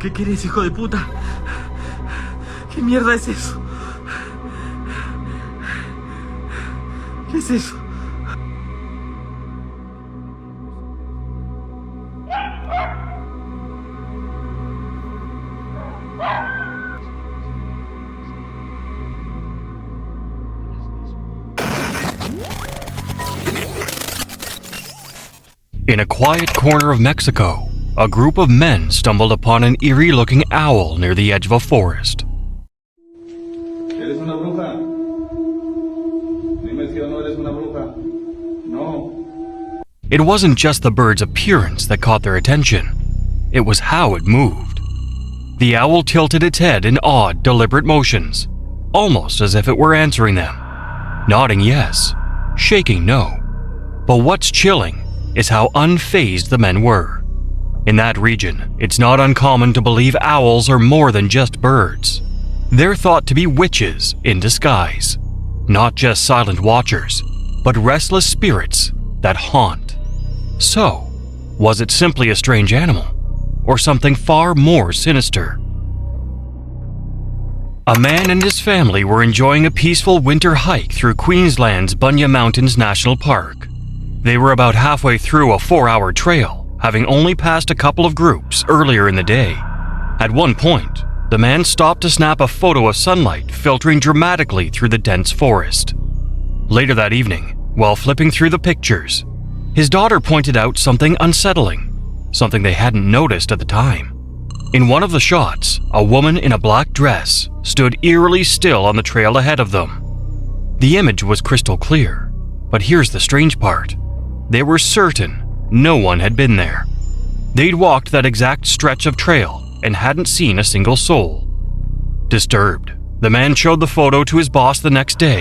¿Qué quieres, hijo de puta? ¿Qué mierda es eso? ¿Qué es eso? In a quiet corner of Mexico, a group of men stumbled upon an eerie-looking owl near the edge of a forest. ¿Eres una bruja? Dime si o no eres una bruja. No. It wasn't just the bird's appearance that caught their attention. It was how it moved. The owl tilted its head in odd, deliberate motions, almost as if it were answering them. Nodding yes, shaking no. But what's chilling is how unfazed the men were. In that region, it's not uncommon to believe owls are more than just birds. They're thought to be witches in disguise, not just silent watchers, but restless spirits that haunt. So, was it simply a strange animal, or something far more sinister? A man and his family were enjoying a peaceful winter hike through Queensland's Bunya Mountains National Park. They were about halfway through a 4-hour trail, having only passed a couple of groups earlier in the day. At one point, the man stopped to snap a photo of sunlight filtering dramatically through the dense forest. Later that evening, while flipping through the pictures, his daughter pointed out something unsettling, something they hadn't noticed at the time. In one of the shots, a woman in a black dress stood eerily still on the trail ahead of them. The image was crystal clear, but here's the strange part. They were certain no one had been there. They'd walked that exact stretch of trail and hadn't seen a single soul. Disturbed, the man showed the photo to his boss the next day.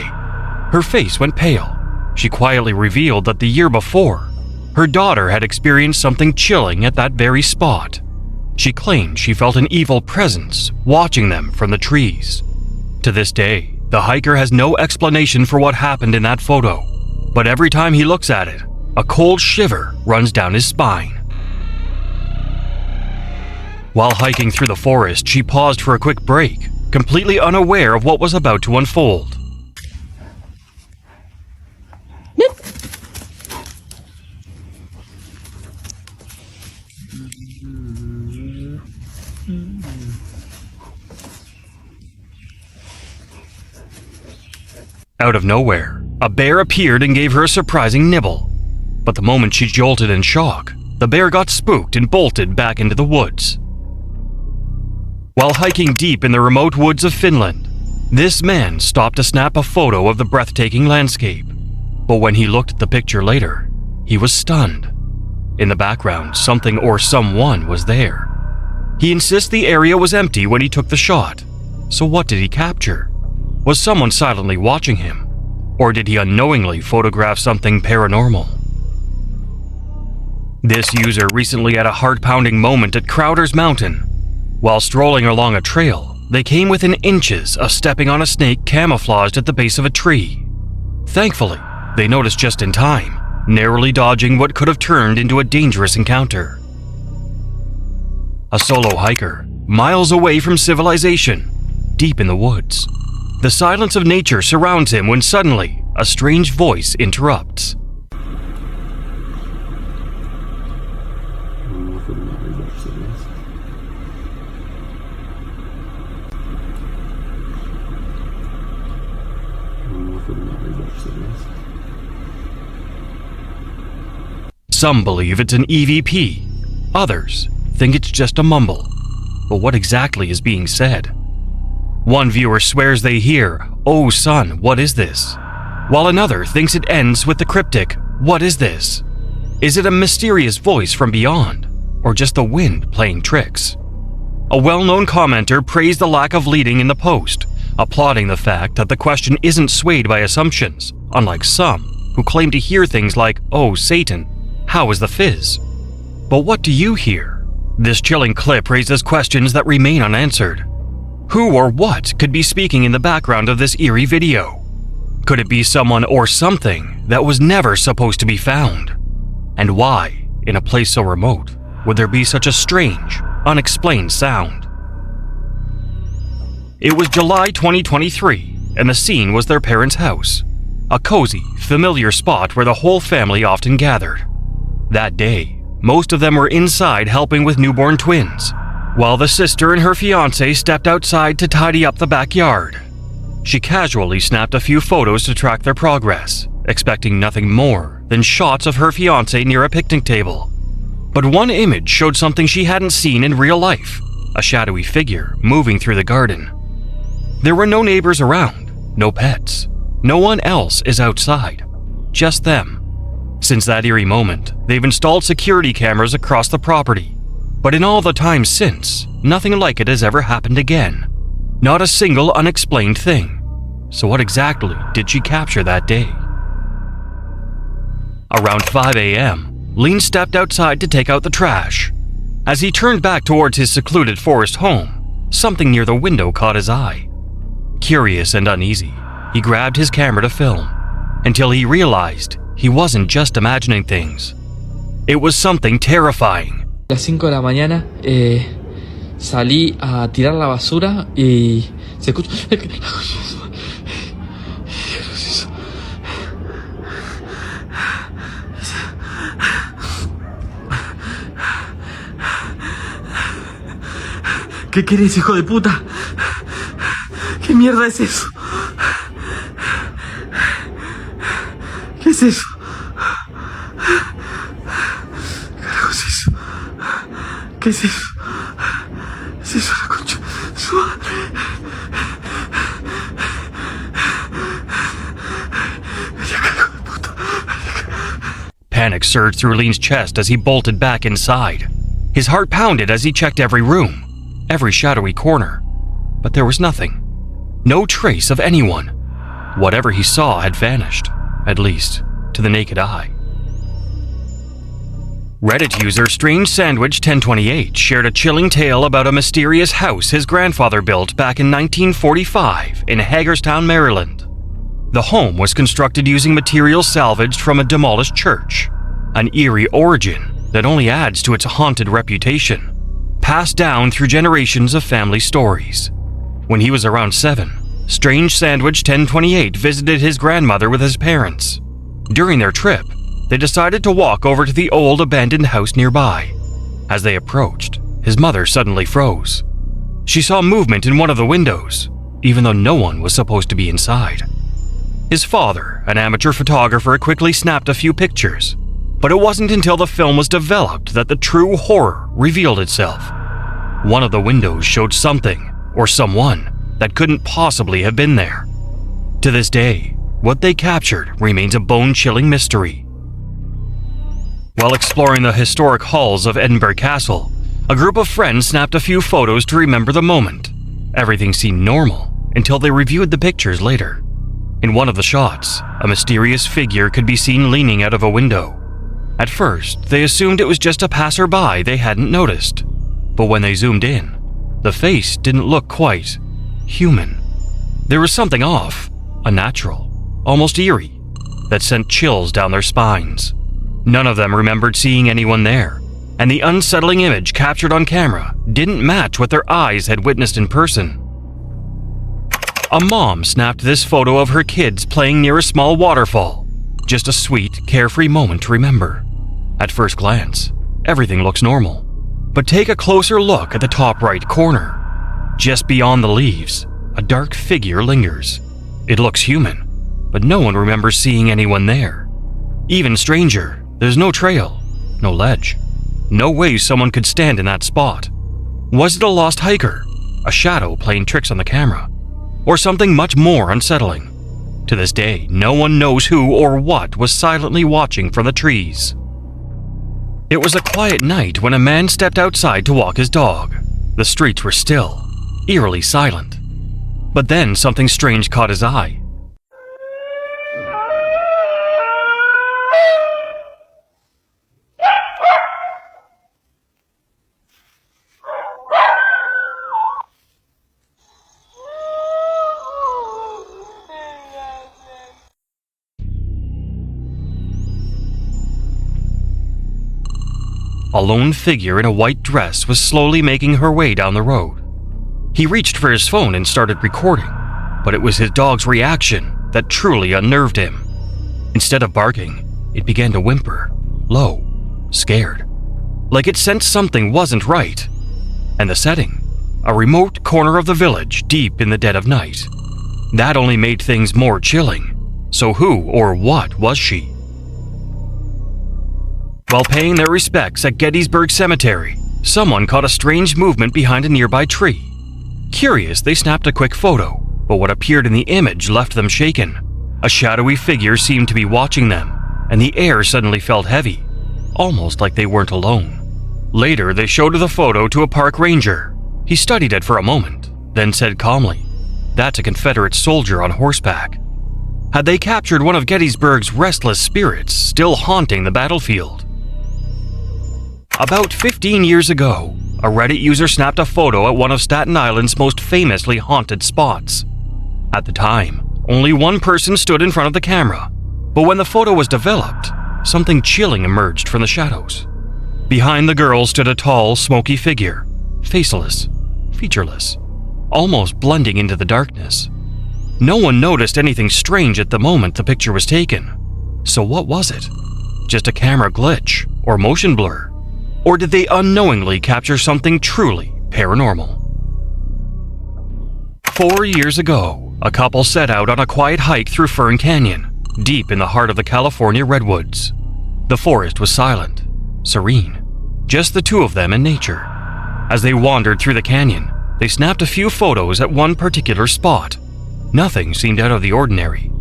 Her face went pale. She quietly revealed that the year before, her daughter had experienced something chilling at that very spot. She claimed she felt an evil presence watching them from the trees. To this day, the hiker has no explanation for what happened in that photo, but every time he looks at it, a cold shiver runs down his spine. While hiking through the forest, she paused for a quick break, completely unaware of what was about to unfold. Out of nowhere, a bear appeared and gave her a surprising nibble. But the moment she jolted in shock, the bear got spooked and bolted back into the woods. While hiking deep in the remote woods of Finland, this man stopped to snap a photo of the breathtaking landscape. But when he looked at the picture later, he was stunned. In the background, something or someone was there. He insists the area was empty when he took the shot. So what did he capture? Was someone silently watching him? Or did he unknowingly photograph something paranormal? This user recently had a heart-pounding moment at Crowder's Mountain. While strolling along a trail, they came within inches of stepping on a snake camouflaged at the base of a tree. Thankfully, they noticed just in time, narrowly dodging what could have turned into a dangerous encounter. A solo hiker, miles away from civilization, deep in the woods. The silence of nature surrounds him when suddenly, a strange voice interrupts. Some believe it's an EVP. Others think it's just a mumble. But what exactly is being said? One viewer swears they hear, "Oh son, what is this?" While another thinks it ends with the cryptic, "What is this?" Is it a mysterious voice from beyond, or just the wind playing tricks? A well-known commenter praised the lack of leading in the post, applauding the fact that the question isn't swayed by assumptions, unlike some who claim to hear things like, "Oh Satan, how is the fizz?" But what do you hear? This chilling clip raises questions that remain unanswered. Who or what could be speaking in the background of this eerie video? Could it be someone or something that was never supposed to be found? And why, in a place so remote, would there be such a strange, unexplained sound. It was July 2023, and the scene was their parents' house, a cozy, familiar spot where the whole family often gathered. That day, most of them were inside helping with newborn twins, while the sister and her fiancé stepped outside to tidy up the backyard. She casually snapped a few photos to track their progress, expecting nothing more than shots of her fiancé near a picnic table. But one image showed something she hadn't seen in real life, a shadowy figure moving through the garden. There were no neighbors around, no pets. No one else is outside, just them. Since that eerie moment, they've installed security cameras across the property. But in all the time since, nothing like it has ever happened again. Not a single unexplained thing. So what exactly did she capture that day? Around 5 a.m., Lean stepped outside to take out the trash. As he turned back towards his secluded forest home, something near the window caught his eye. Curious and uneasy, he grabbed his camera to film, until he realized he wasn't just imagining things. It was something terrifying. A las 5 de la mañana salí a tirar la basura y se escucha... ¿Qué querés, hijo de puta? ¿Qué mierda es eso? ¿Qué es eso? ¿Qué carajo es eso? ¿Qué es eso? ¿Es eso la concha? Su madre. Hijo de puta. Panic surged through Lean's chest as he bolted back inside. His heart pounded as he checked every room, every shadowy corner. But there was nothing. No trace of anyone. Whatever he saw had vanished, at least to the naked eye. Reddit user Strange Sandwich 1028 shared a chilling tale about a mysterious house his grandfather built back in 1945 in Hagerstown, Maryland. The home was constructed using materials salvaged from a demolished church, an eerie origin that only adds to its haunted reputation, passed down through generations of family stories. When he was around 7, Strange Sandwich 1028 visited his grandmother with his parents. During their trip, they decided to walk over to the old abandoned house nearby. As they approached, his mother suddenly froze. She saw movement in one of the windows, even though no one was supposed to be inside. His father, an amateur photographer, quickly snapped a few pictures, but it wasn't until the film was developed that the true horror revealed itself. One of the windows showed something, or someone, that couldn't possibly have been there. To this day, what they captured remains a bone-chilling mystery. While exploring the historic halls of Edinburgh Castle, a group of friends snapped a few photos to remember the moment. Everything seemed normal until they reviewed the pictures later. In one of the shots, a mysterious figure could be seen leaning out of a window. At first, they assumed it was just a passerby they hadn't noticed. But when they zoomed in, the face didn't look quite human. There was something off, unnatural, almost eerie, that sent chills down their spines. None of them remembered seeing anyone there, and the unsettling image captured on camera didn't match what their eyes had witnessed in person. A mom snapped this photo of her kids playing near a small waterfall. Just a sweet, carefree moment to remember. At first glance, everything looks normal. But take a closer look at the top right corner. Just beyond the leaves, a dark figure lingers. It looks human, but no one remembers seeing anyone there. Even stranger, there's no trail, no ledge. No way someone could stand in that spot. Was it a lost hiker, a shadow playing tricks on the camera, or something much more unsettling? To this day, no one knows who or what was silently watching from the trees. It was a quiet night when a man stepped outside to walk his dog. The streets were still, eerily silent. But then something strange caught his eye. a lone figure in a white dress was slowly making her way down the road. He reached for his phone and started recording, but it was his dog's reaction that truly unnerved him. Instead of barking, it began to whimper, low, scared, like it sensed something wasn't right. And the setting, a remote corner of the village deep in the dead of night. That only made things more chilling. So who or what was she? While paying their respects at Gettysburg Cemetery, someone caught a strange movement behind a nearby tree. Curious, they snapped a quick photo, but what appeared in the image left them shaken. A shadowy figure seemed to be watching them, and the air suddenly felt heavy, almost like they weren't alone. Later, they showed the photo to a park ranger. He studied it for a moment, then said calmly, "That's a Confederate soldier on horseback." Had they captured one of Gettysburg's restless spirits still haunting the battlefield? About 15 years ago, a Reddit user snapped a photo at one of Staten Island's most famously haunted spots. At the time, only one person stood in front of the camera, but when the photo was developed, something chilling emerged from the shadows. Behind the girl stood a tall, smoky figure, faceless, featureless, almost blending into the darkness. No one noticed anything strange at the moment the picture was taken. So what was it? Just a camera glitch or motion blur? Or did they unknowingly capture something truly paranormal? 4 years ago, a couple set out on a quiet hike through Fern Canyon, deep in the heart of the California redwoods. The forest was silent, serene, just the two of them and nature. As they wandered through the canyon, they snapped a few photos at one particular spot. Nothing seemed out of the ordinary.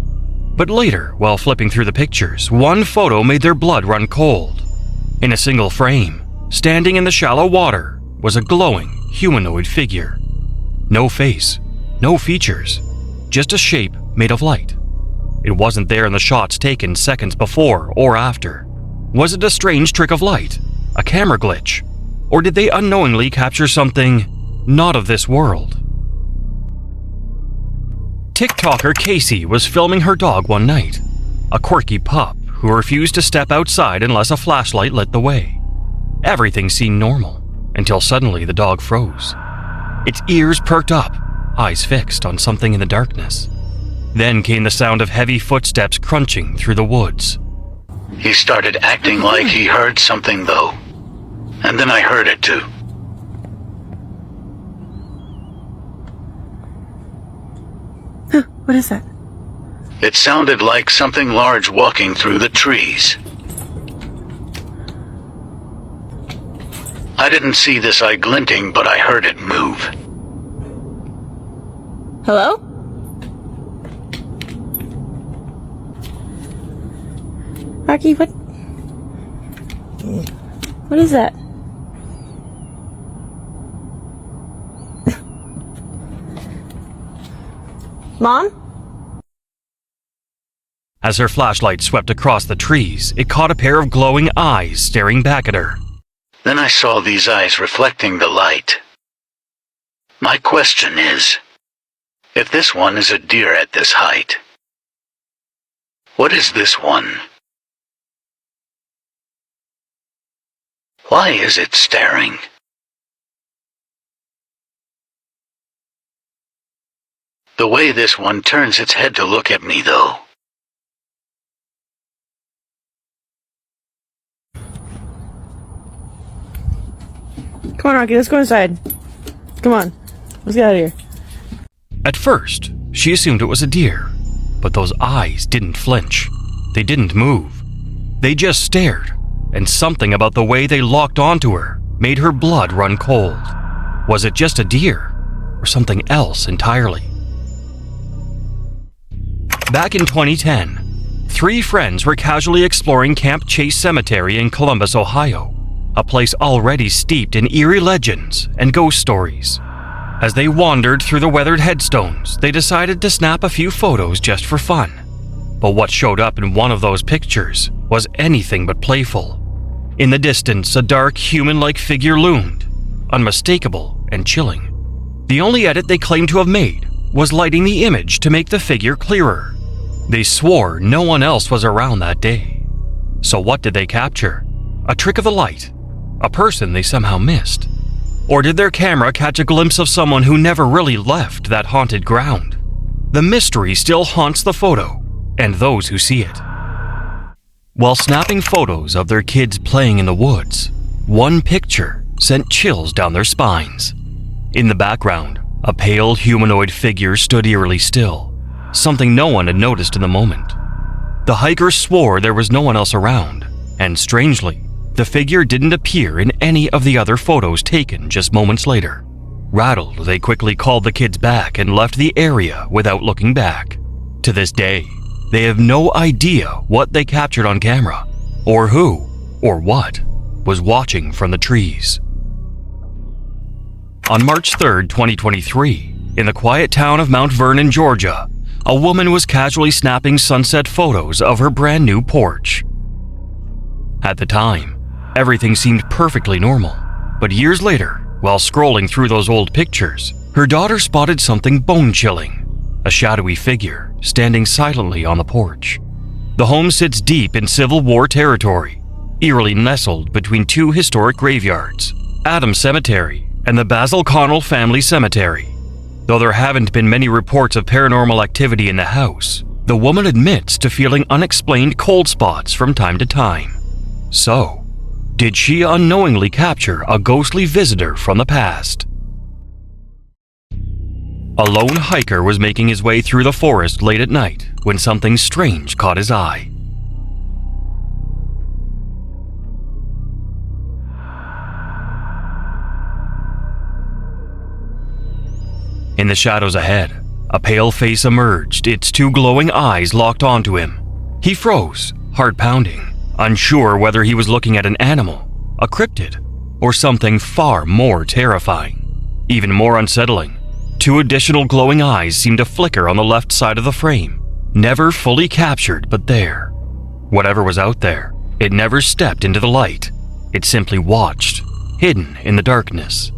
But later, while flipping through the pictures, one photo made their blood run cold. In a single frame, standing in the shallow water, was a glowing, humanoid figure. No face, no features, just a shape made of light. It wasn't there in the shots taken seconds before or after. Was it a strange trick of light, a camera glitch, or did they unknowingly capture something not of this world? TikToker Casey was filming her dog one night, a quirky pup who refused to step outside unless a flashlight lit the way. Everything seemed normal, until suddenly the dog froze. Its ears perked up, eyes fixed on something in the darkness. Then came the sound of heavy footsteps crunching through the woods. He started acting like he heard something though, and then I heard it too. What is that? It sounded like something large walking through the trees. I didn't see this eye glinting, but I heard it move. Hello? Rocky, what? What is that? Mom? As her flashlight swept across the trees, it caught a pair of glowing eyes staring back at her. Then I saw these eyes reflecting the light. My question is, if this one is a deer at this height, what is this one? Why is it staring? The way this one turns its head to look at me, though. Come on, Rocky, let's go inside. Come on, let's get out of here. At first, she assumed it was a deer, but those eyes didn't flinch. They didn't move. They just stared, and something about the way they locked onto her made her blood run cold. Was it just a deer, or something else entirely? Back in 2010, 3 friends were casually exploring Camp Chase Cemetery in Columbus, Ohio, a place already steeped in eerie legends and ghost stories. As they wandered through the weathered headstones, they decided to snap a few photos just for fun. But what showed up in one of those pictures was anything but playful. In the distance, a dark, human-like figure loomed, unmistakable and chilling. The only edit they claimed to have made was lighting the image to make the figure clearer. They swore no one else was around that day. So what did they capture? A trick of the light? A person they somehow missed? Or did their camera catch a glimpse of someone who never really left that haunted ground? The mystery still haunts the photo and those who see it. While snapping photos of their kids playing in the woods, one picture sent chills down their spines. In the background, a pale humanoid figure stood eerily still, something no one had noticed in the moment. The hikers swore there was no one else around, and strangely, the figure didn't appear in any of the other photos taken just moments later. Rattled, they quickly called the kids back and left the area without looking back. To this day, they have no idea what they captured on camera, or who, or what, was watching from the trees. On March 3rd, 2023, in the quiet town of Mount Vernon, Georgia, a woman was casually snapping sunset photos of her brand new porch. At the time, everything seemed perfectly normal, but years later, while scrolling through those old pictures, her daughter spotted something bone-chilling, a shadowy figure standing silently on the porch. The home sits deep in Civil War territory, eerily nestled between two historic graveyards, Adams Cemetery and the Basil Connell Family Cemetery. Though there haven't been many reports of paranormal activity in the house, the woman admits to feeling unexplained cold spots from time to time. So, did she unknowingly capture a ghostly visitor from the past? A lone hiker was making his way through the forest late at night when something strange caught his eye. In the shadows ahead, a pale face emerged, its two glowing eyes locked onto him. He froze, heart pounding, unsure whether he was looking at an animal, a cryptid, or something far more terrifying. Even more unsettling, two additional glowing eyes seemed to flicker on the left side of the frame, never fully captured but there. Whatever was out there, it never stepped into the light. It simply watched, hidden in the darkness.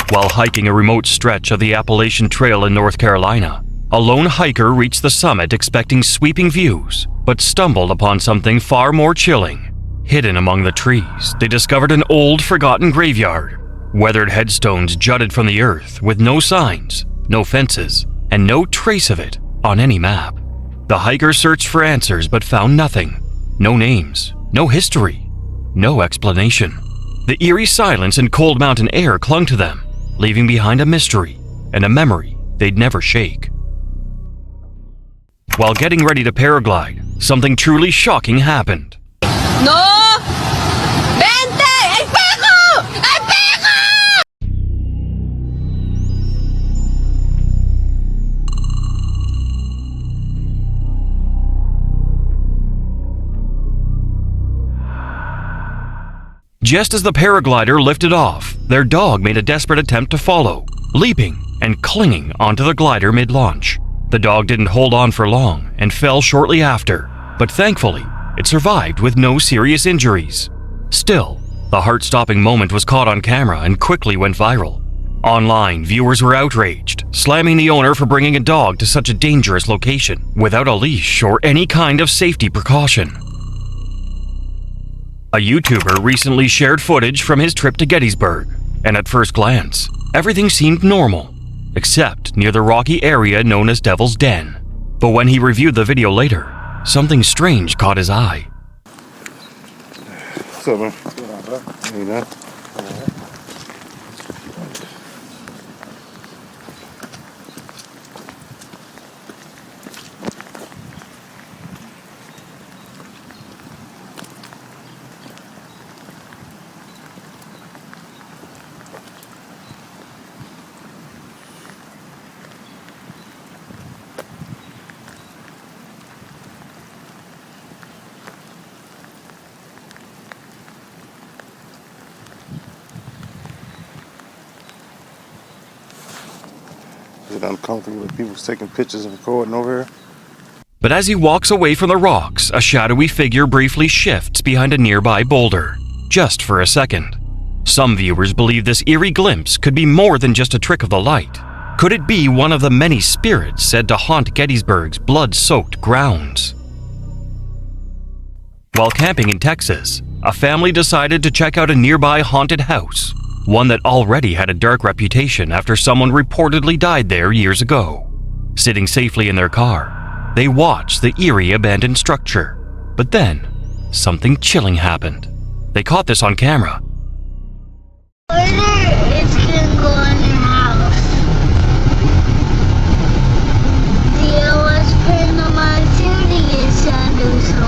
While hiking a remote stretch of the Appalachian Trail in North Carolina, a lone hiker reached the summit expecting sweeping views, but stumbled upon something far more chilling. Hidden among the trees, they discovered an old, forgotten graveyard. Weathered headstones jutted from the earth with no signs, no fences, and no trace of it on any map. The hiker searched for answers but found nothing. No names, no history, no explanation. The eerie silence and cold mountain air clung to them, leaving behind a mystery and a memory they'd never shake. While getting ready to paraglide, something truly shocking happened. No! Vente! ¡El pego! ¡El pego! Just as the paraglider lifted off, their dog made a desperate attempt to follow, leaping and clinging onto the glider mid-launch. The dog didn't hold on for long and fell shortly after, but thankfully, it survived with no serious injuries. Still, the heart-stopping moment was caught on camera and quickly went viral. Online, viewers were outraged, slamming the owner for bringing a dog to such a dangerous location without a leash or any kind of safety precaution. A YouTuber recently shared footage from his trip to Gettysburg, and at first glance, everything seemed normal, except near the rocky area known as Devil's Den. But when he reviewed the video later, something strange caught his eye. What's up, man? How you doing? Is it uncomfortable with people taking pictures and recording over here? But as he walks away from the rocks, a shadowy figure briefly shifts behind a nearby boulder, just for a second. Some viewers believe this eerie glimpse could be more than just a trick of the light. Could it be one of the many spirits said to haunt Gettysburg's blood-soaked grounds? While camping in Texas, a family decided to check out a nearby haunted house, one that already had a dark reputation after someone reportedly died there years ago. Sitting safely in their car, they watched the eerie abandoned structure. But then, something chilling happened. They caught this on camera. It's gonna go in your house. The OS paranormal activity is under so.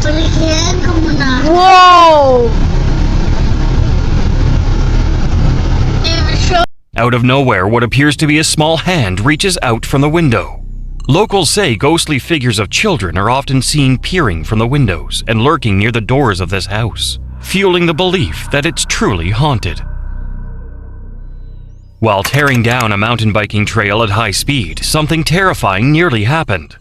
But it can't come out. Whoa! Out of nowhere, what appears to be a small hand reaches out from the window. Locals say ghostly figures of children are often seen peering from the windows and lurking near the doors of this house, fueling the belief that it's truly haunted. While tearing down a mountain biking trail at high speed, something terrifying nearly happened.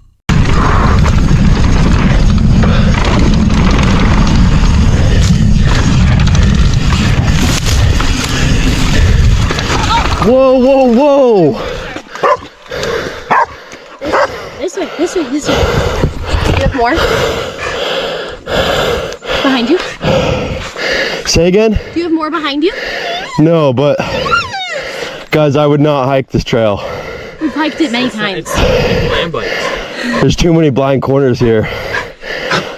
Whoa, whoa, whoa! This way. You have more? Behind you? Say again? Do you have more behind you? No, but guys, I would not hike this trail. We've hiked it many times. There's too many blind corners here.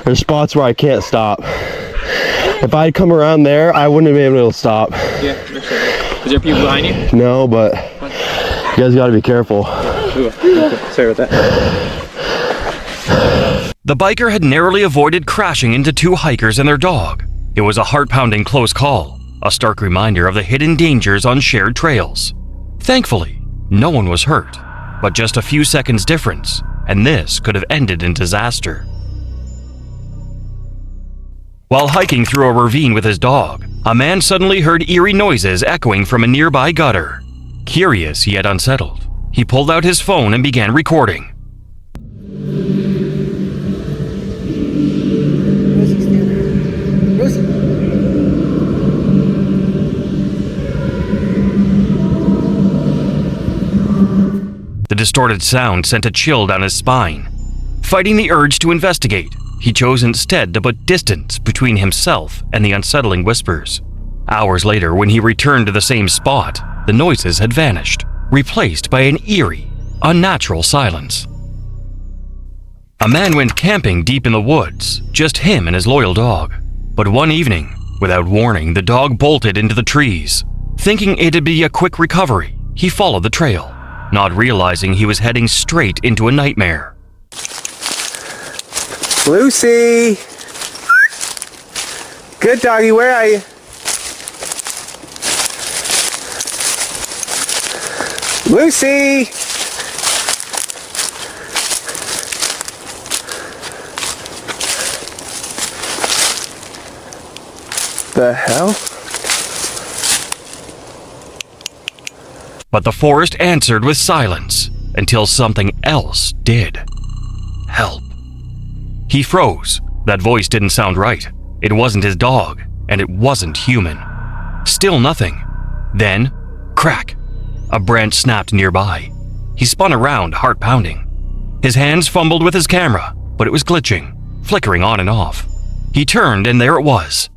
There's spots where I can't stop. If I'd come around there, I wouldn't have been able to stop. Yeah, make sure. Is there people behind you? No, but you guys gotta be careful. Sorry about that. The biker had narrowly avoided crashing into two hikers and their dog. It was a heart-pounding close call, a stark reminder of the hidden dangers on shared trails. Thankfully, no one was hurt, but just a few seconds difference, and this could have ended in disaster. While hiking through a ravine with his dog, a man suddenly heard eerie noises echoing from a nearby gutter. Curious yet unsettled, he pulled out his phone and began recording. The distorted sound sent a chill down his spine. Fighting the urge to investigate, he chose instead to put distance between himself and the unsettling whispers. Hours later, when he returned to the same spot, the noises had vanished, replaced by an eerie, unnatural silence. A man went camping deep in the woods, just him and his loyal dog. But one evening, without warning, the dog bolted into the trees. Thinking it'd be a quick recovery, he followed the trail, not realizing he was heading straight into a nightmare. Lucy! Good doggy, where are you? Lucy! The hell? But the forest answered with silence until something else did. Help. He froze. That voice didn't sound right. It wasn't his dog, and it wasn't human. Still nothing. Then, crack. A branch snapped nearby. He spun around, heart pounding. His hands fumbled with his camera, but it was glitching, flickering on and off. He turned, and there it was.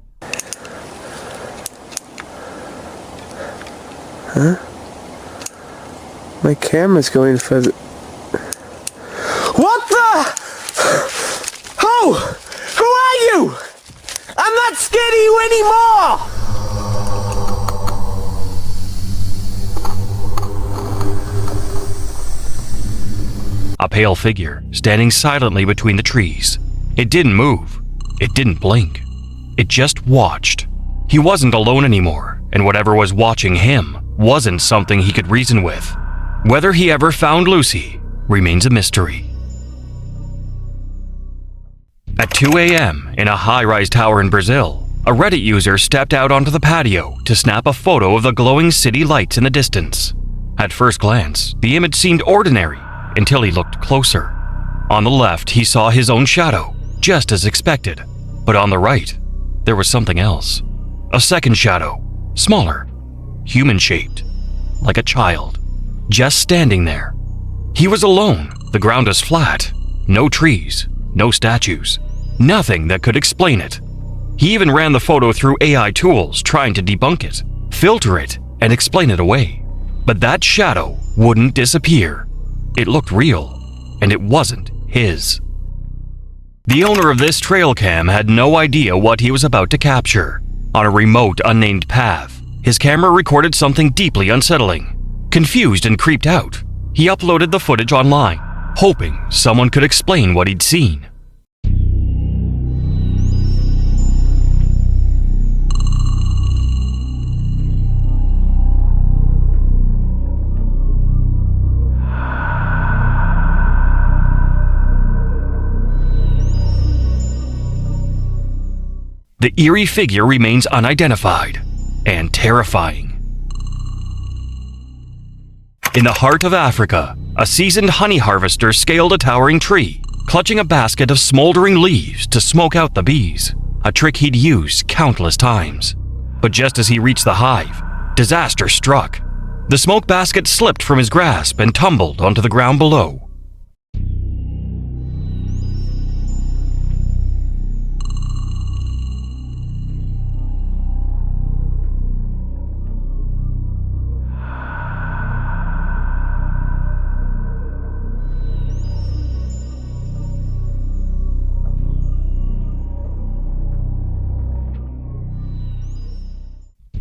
Huh? My camera's going fuzzy. What the? Who are you? I'm not scared of you anymore! A pale figure standing silently between the trees. It didn't move. It didn't blink. It just watched. He wasn't alone anymore, and whatever was watching him wasn't something he could reason with. Whether he ever found Lucy remains a mystery. At 2 a.m. in a high-rise tower in Brazil, a Reddit user stepped out onto the patio to snap a photo of the glowing city lights in the distance. At first glance, the image seemed ordinary until he looked closer. On the left, he saw his own shadow, just as expected. But on the right, there was something else. A second shadow, smaller, human-shaped, like a child, just standing there, He was alone. The ground was flat. No trees, no statues, nothing that could explain it. He even ran the photo through AI tools trying to debunk it, filter it, and explain it away. But that shadow wouldn't disappear. It looked real, and it wasn't his. The owner of this trail cam had no idea what he was about to capture. On a remote, unnamed path, his camera recorded something deeply unsettling. Confused and creeped out, he uploaded the footage online, hoping someone could explain what he'd seen. The eerie figure remains unidentified and terrifying. In the heart of Africa, a seasoned honey harvester scaled a towering tree, clutching a basket of smoldering leaves to smoke out the bees, a trick he'd used countless times. But just as he reached the hive, disaster struck. The smoke basket slipped from his grasp and tumbled onto the ground below.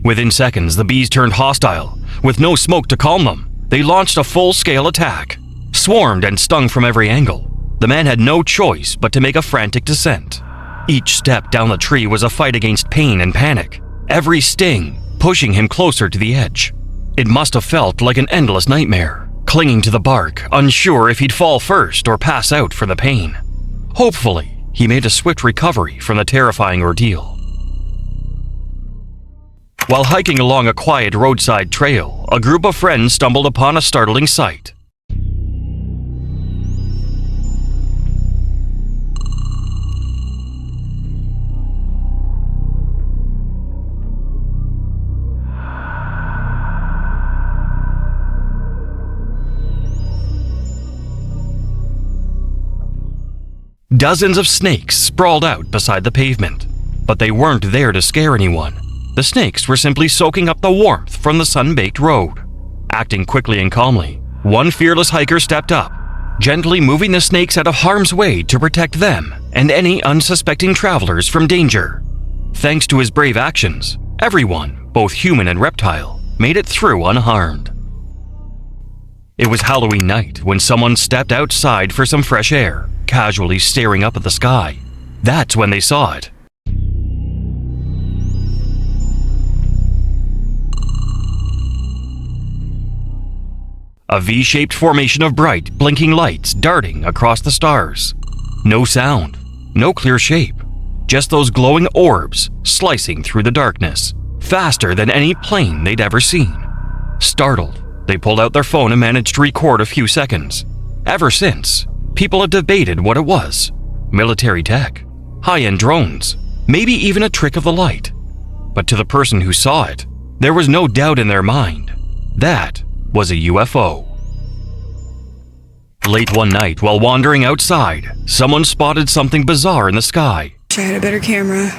Within seconds, the bees turned hostile. With no smoke to calm them, they launched a full-scale attack. Swarmed and stung from every angle, the man had no choice but to make a frantic descent. Each step down the tree was a fight against pain and panic, every sting pushing him closer to the edge. It must have felt like an endless nightmare, clinging to the bark, unsure if he'd fall first or pass out for the pain. Hopefully, he made a swift recovery from the terrifying ordeal. While hiking along a quiet roadside trail, a group of friends stumbled upon a startling sight. Dozens of snakes sprawled out beside the pavement, but they weren't there to scare anyone. The snakes were simply soaking up the warmth from the sun-baked road. Acting quickly and calmly, one fearless hiker stepped up, gently moving the snakes out of harm's way to protect them and any unsuspecting travelers from danger. Thanks to his brave actions, everyone, both human and reptile, made it through unharmed. It was Halloween night when someone stepped outside for some fresh air, casually staring up at the sky. That's when they saw it. A V-shaped formation of bright, blinking lights darting across the stars. No sound, no clear shape, just those glowing orbs slicing through the darkness, faster than any plane they'd ever seen. Startled, they pulled out their phone and managed to record a few seconds. Ever since, people have debated what it was. Military tech, high-end drones, maybe even a trick of the light. But to the person who saw it, there was no doubt in their mind. That was a UFO. Late one night, while wandering outside, someone spotted something bizarre in the sky. Wish I had a better camera.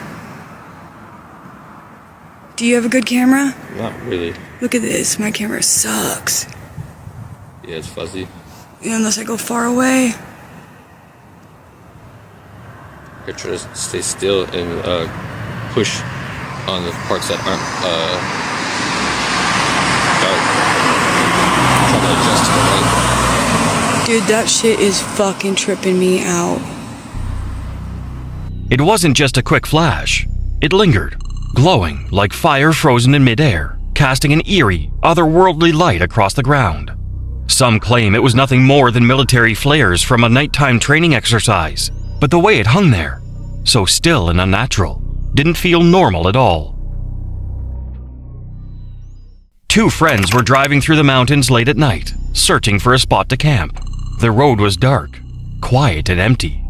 Do you have a good camera? Not really. Look at this. My camera sucks. Yeah, it's fuzzy. Yeah, unless I go far away. Here, try to stay still and push on the parts that aren't dark. Try to adjust to the light. Dude, that shit is fucking tripping me out. It wasn't just a quick flash. It lingered, glowing like fire frozen in midair, casting an eerie, otherworldly light across the ground. Some claim it was nothing more than military flares from a nighttime training exercise, but the way it hung there, so still and unnatural, didn't feel normal at all. Two friends were driving through the mountains late at night, searching for a spot to camp. The road was dark, quiet and empty,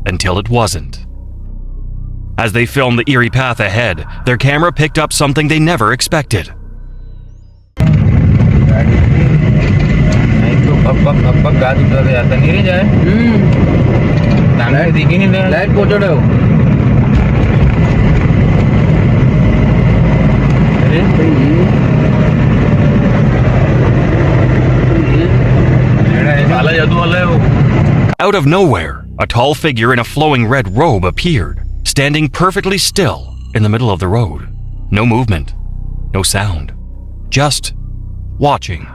until it wasn't. As they filmed the eerie path ahead, their camera picked up something they never expected. Light photo daw. Out of nowhere, a tall figure in a flowing red robe appeared, standing perfectly still in the middle of the road. No movement, no sound, just watching.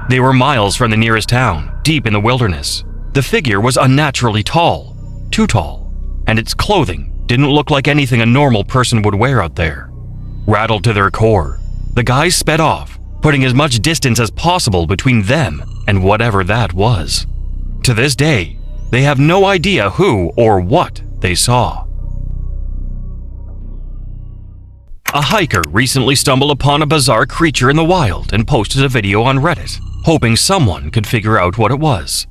They were miles from the nearest town, deep in the wilderness. The figure was unnaturally tall, too tall, and its clothing didn't look like anything a normal person would wear out there. Rattled to their core, the guys sped off, putting as much distance as possible between them and whatever that was. To this day, they have no idea who or what they saw. A hiker recently stumbled upon a bizarre creature in the wild and posted a video on Reddit, hoping someone could figure out what it was.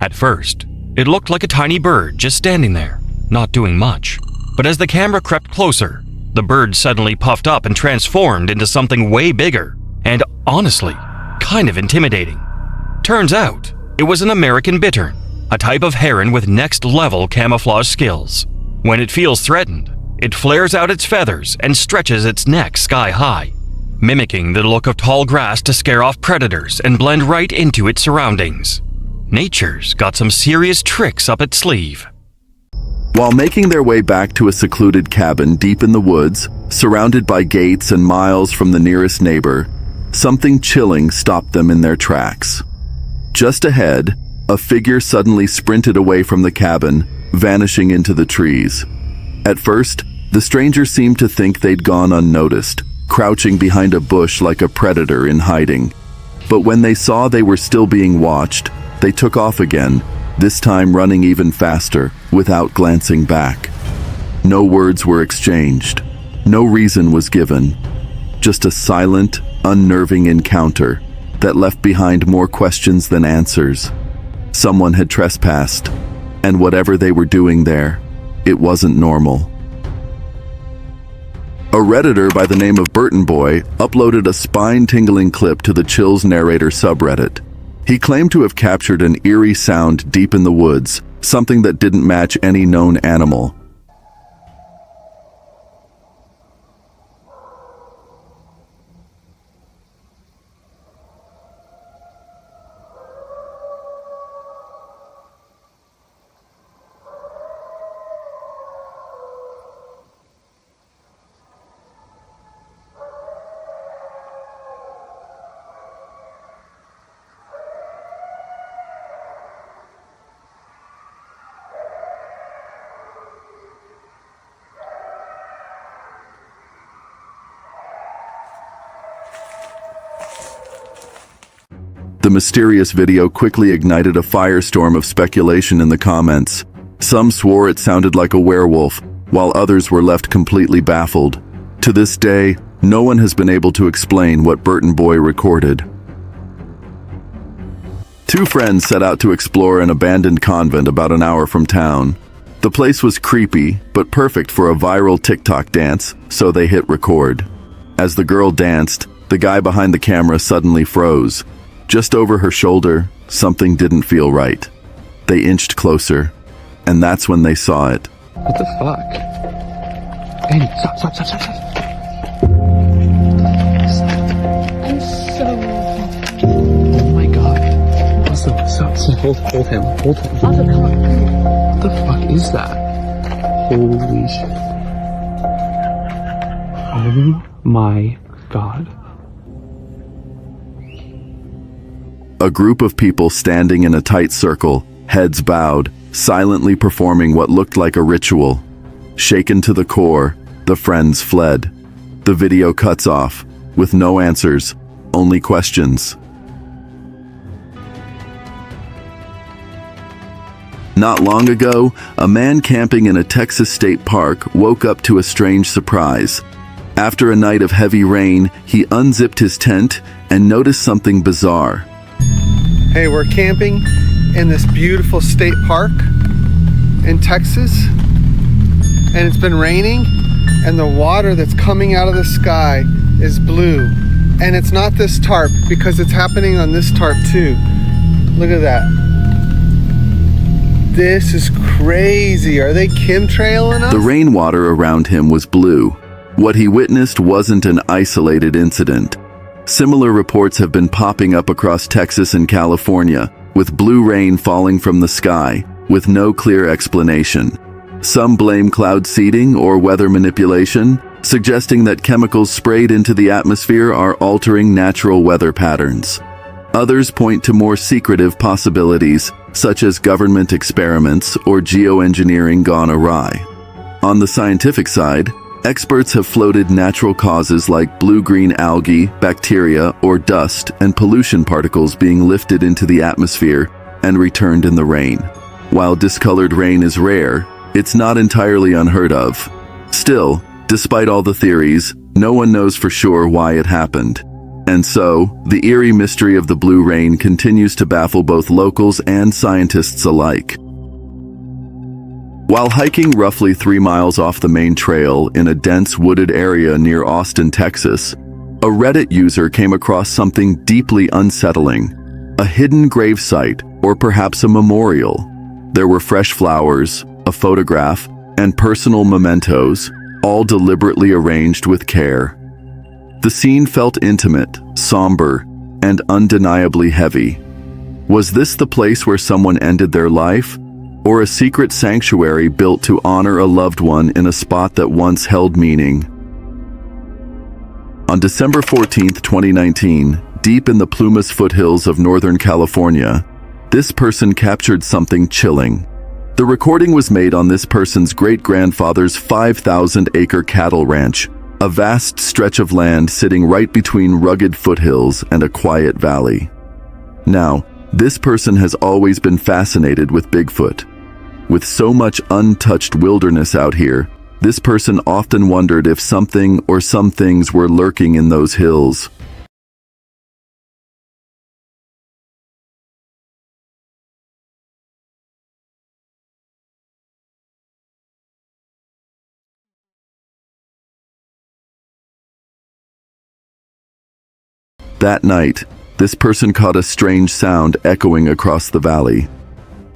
At first, it looked like a tiny bird just standing there, not doing much. But as the camera crept closer, the bird suddenly puffed up and transformed into something way bigger, and honestly, kind of intimidating. Turns out, it was an American bittern, a type of heron with next-level camouflage skills. When it feels threatened, it flares out its feathers and stretches its neck sky-high, mimicking the look of tall grass to scare off predators and blend right into its surroundings. Nature's got some serious tricks up its sleeve. While making their way back to a secluded cabin deep in the woods, surrounded by gates and miles from the nearest neighbor, something chilling stopped them in their tracks. Just ahead, a figure suddenly sprinted away from the cabin, vanishing into the trees. At first, the stranger seemed to think they'd gone unnoticed, crouching behind a bush like a predator in hiding. But when they saw they were still being watched, they took off again, this time running even faster, without glancing back. No words were exchanged. No reason was given. Just a silent, unnerving encounter that left behind more questions than answers. Someone had trespassed, and whatever they were doing there, it wasn't normal. A Redditor by the name of Bittern Boy uploaded a spine-tingling clip to the Chills Narrator subreddit. He claimed to have captured an eerie sound deep in the woods, something that didn't match any known animal. The mysterious video quickly ignited a firestorm of speculation in the comments. Some swore it sounded like a werewolf, while others were left completely baffled. To this day, no one has been able to explain what Bittern Boy recorded. Two friends set out to explore an abandoned convent about an hour from town. The place was creepy, but perfect for a viral TikTok dance, so they hit record. As the girl danced, the guy behind the camera suddenly froze. Just over her shoulder, something didn't feel right. They inched closer, and that's when they saw it. What the fuck? Andy, stop. I'm so... Oh my god. Stop. Hold him. Also, come on. What the fuck is that? Holy shit. Oh my god. A group of people standing in a tight circle, heads bowed, silently performing what looked like a ritual. Shaken to the core, the friends fled. The video cuts off, with no answers, only questions. Not long ago, a man camping in a Texas state park woke up to a strange surprise. After a night of heavy rain, he unzipped his tent and noticed something bizarre. Hey, we're camping in this beautiful state park in Texas, and it's been raining, and the water that's coming out of the sky is blue. And it's not this tarp, because it's happening on this tarp too. Look at that. This is crazy. Are they chemtrailing us? The rainwater around him was blue. What he witnessed wasn't an isolated incident. Similar reports have been popping up across Texas and California, with blue rain falling from the sky, with no clear explanation. Some blame cloud seeding or weather manipulation, suggesting that chemicals sprayed into the atmosphere are altering natural weather patterns. Others point to more secretive possibilities, such as government experiments or geoengineering gone awry. On the scientific side, experts have floated natural causes like blue-green algae, bacteria, or dust and pollution particles being lifted into the atmosphere and returned in the rain. While discolored rain is rare, it's not entirely unheard of. Still, despite all the theories, no one knows for sure why it happened. And so, the eerie mystery of the blue rain continues to baffle both locals and scientists alike. While hiking roughly 3 miles off the main trail in a dense wooded area near Austin, Texas, a Reddit user came across something deeply unsettling: a hidden gravesite, or perhaps a memorial. There were fresh flowers, a photograph, and personal mementos, all deliberately arranged with care. The scene felt intimate, somber, and undeniably heavy. Was this the place where someone ended their life, or a secret sanctuary built to honor a loved one in a spot that once held meaning? On December 14, 2019, deep in the Plumas foothills of Northern California, this person captured something chilling. The recording was made on this person's great-grandfather's 5,000-acre cattle ranch, a vast stretch of land sitting right between rugged foothills and a quiet valley. Now, this person has always been fascinated with Bigfoot. With so much untouched wilderness out here, this person often wondered if something or some things were lurking in those hills. That night, this person caught a strange sound echoing across the valley.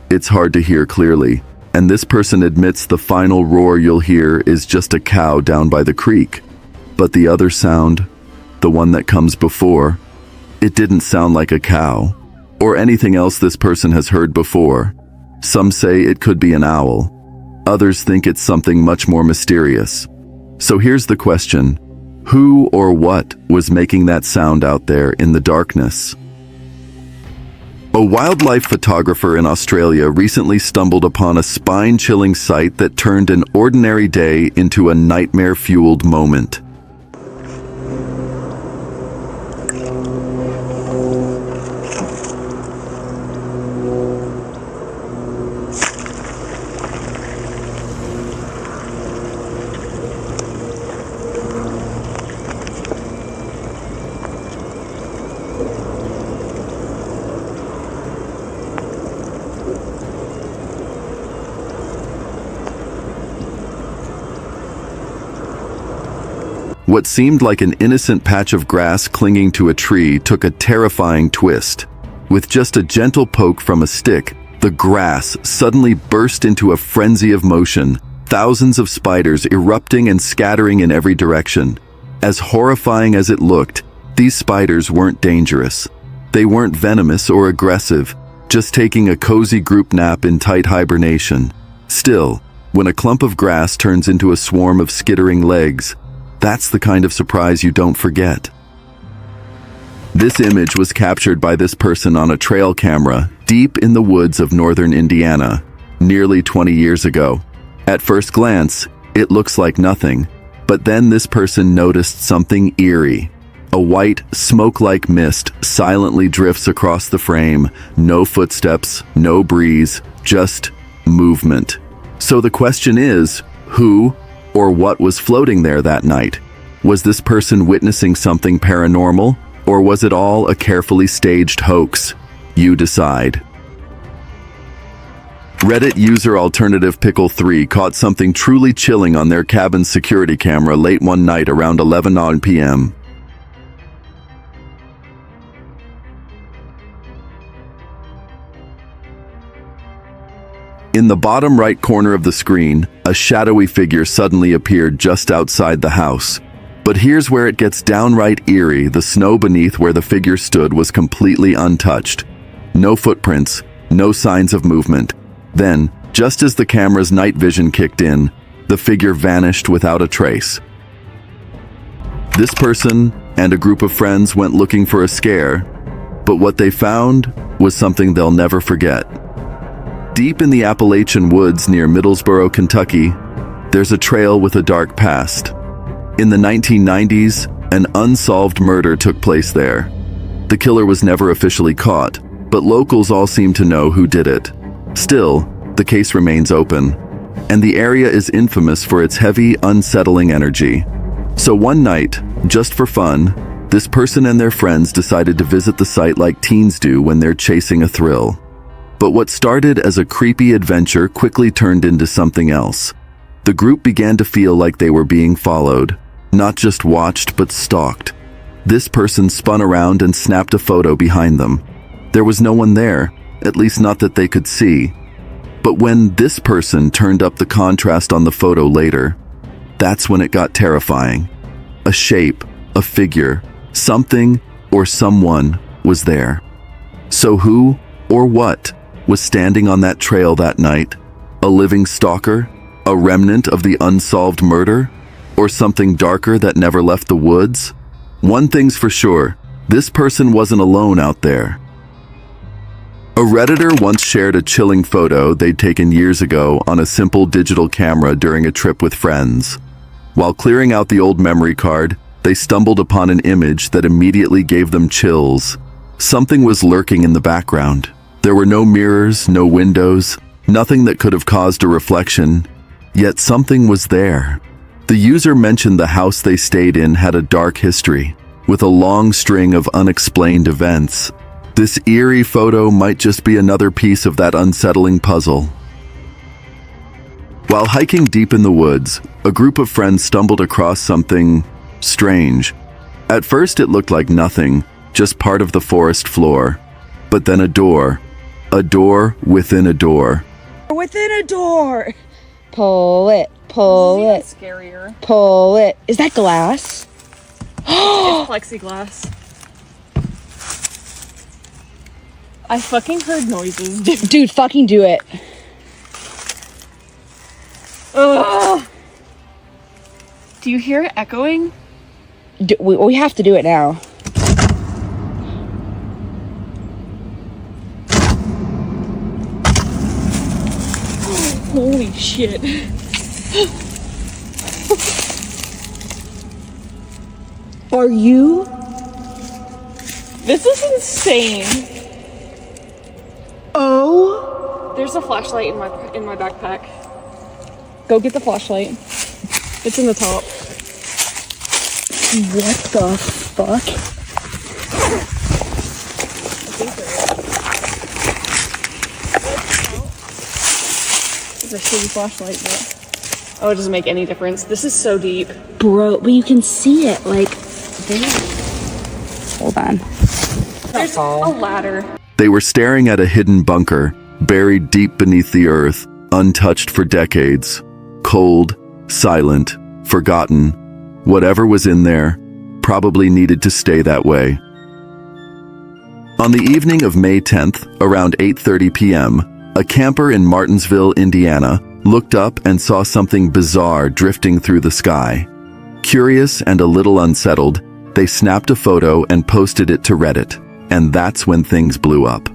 It's hard to hear clearly, and this person admits the final roar you'll hear is just a cow down by the creek. But the other sound, the one that comes before, it didn't sound like a cow, or anything else this person has heard before. Some say it could be an owl. Others think it's something much more mysterious. So here's the question: who or what was making that sound out there in the darkness? A wildlife photographer in Australia recently stumbled upon a spine-chilling sight that turned an ordinary day into a nightmare-fueled moment. What seemed like an innocent patch of grass clinging to a tree took a terrifying twist. With just a gentle poke from a stick, the grass suddenly burst into a frenzy of motion, thousands of spiders erupting and scattering in every direction. As horrifying as it looked, these spiders weren't dangerous. They weren't venomous or aggressive, just taking a cozy group nap in tight hibernation. Still, when a clump of grass turns into a swarm of skittering legs, that's the kind of surprise you don't forget. This image was captured by this person on a trail camera deep in the woods of northern Indiana, nearly 20 years ago. At first glance, it looks like nothing, but then this person noticed something eerie. A white, smoke-like mist silently drifts across the frame. No footsteps, no breeze, just movement. So the question is, who or what was floating there that night? Was this person witnessing something paranormal, or was it all a carefully staged hoax? You decide. Reddit user Alternative Pickle 3 caught something truly chilling on their cabin's security camera late one night around 11 p.m. In the bottom right corner of the screen, a shadowy figure suddenly appeared just outside the house. But here's where it gets downright eerie. The snow beneath where the figure stood was completely untouched. No footprints, no signs of movement. Then, just as the camera's night vision kicked in, the figure vanished without a trace. This person and a group of friends went looking for a scare, but what they found was something they'll never forget. Deep in the Appalachian woods near Middlesboro, Kentucky, there's a trail with a dark past. In the 1990s, an unsolved murder took place there. The killer was never officially caught, but locals all seem to know who did it. Still, the case remains open, and the area is infamous for its heavy, unsettling energy. So one night, just for fun, this person and their friends decided to visit the site like teens do when they're chasing a thrill. But what started as a creepy adventure quickly turned into something else. The group began to feel like they were being followed, not just watched but stalked. This person spun around and snapped a photo behind them. There was no one there, at least not that they could see. But when this person turned up the contrast on the photo later, that's when it got terrifying. A shape, a figure, something or someone was there. So who or what was standing on that trail that night? A living stalker? A remnant of the unsolved murder? Or something darker that never left the woods? One thing's for sure, this person wasn't alone out there. A Redditor once shared a chilling photo they'd taken years ago on a simple digital camera during a trip with friends. While clearing out the old memory card, they stumbled upon an image that immediately gave them chills. Something was lurking in the background. There were no mirrors, no windows, nothing that could have caused a reflection, yet something was there. The user mentioned the house they stayed in had a dark history, with a long string of unexplained events. This eerie photo might just be another piece of that unsettling puzzle. While hiking deep in the woods, a group of friends stumbled across something strange. At first it looked like nothing, just part of the forest floor. But then a door within a door. Within a door! Pull it, pull it. Scarier. Pull it. Is that glass? It's plexiglass. I fucking heard noises, dude. Dude, fucking do it. Ugh. Do you hear it echoing? We have to do it now. Holy shit. Are you? This is insane. Oh. There's a flashlight in my backpack. Go get the flashlight. It's in the top. What the fuck? It's a shitty flashlight, but oh, it doesn't make any difference. This is so deep. Bro, but you can see it, like, there. Hold on. There's a ladder. They were staring at a hidden bunker, buried deep beneath the earth, untouched for decades. Cold, silent, forgotten. Whatever was in there probably needed to stay that way. On the evening of May 10th, around 8:30 p.m., a camper in Martinsville, Indiana, looked up and saw something bizarre drifting through the sky. Curious and a little unsettled, they snapped a photo and posted it to Reddit, and that's when things blew up.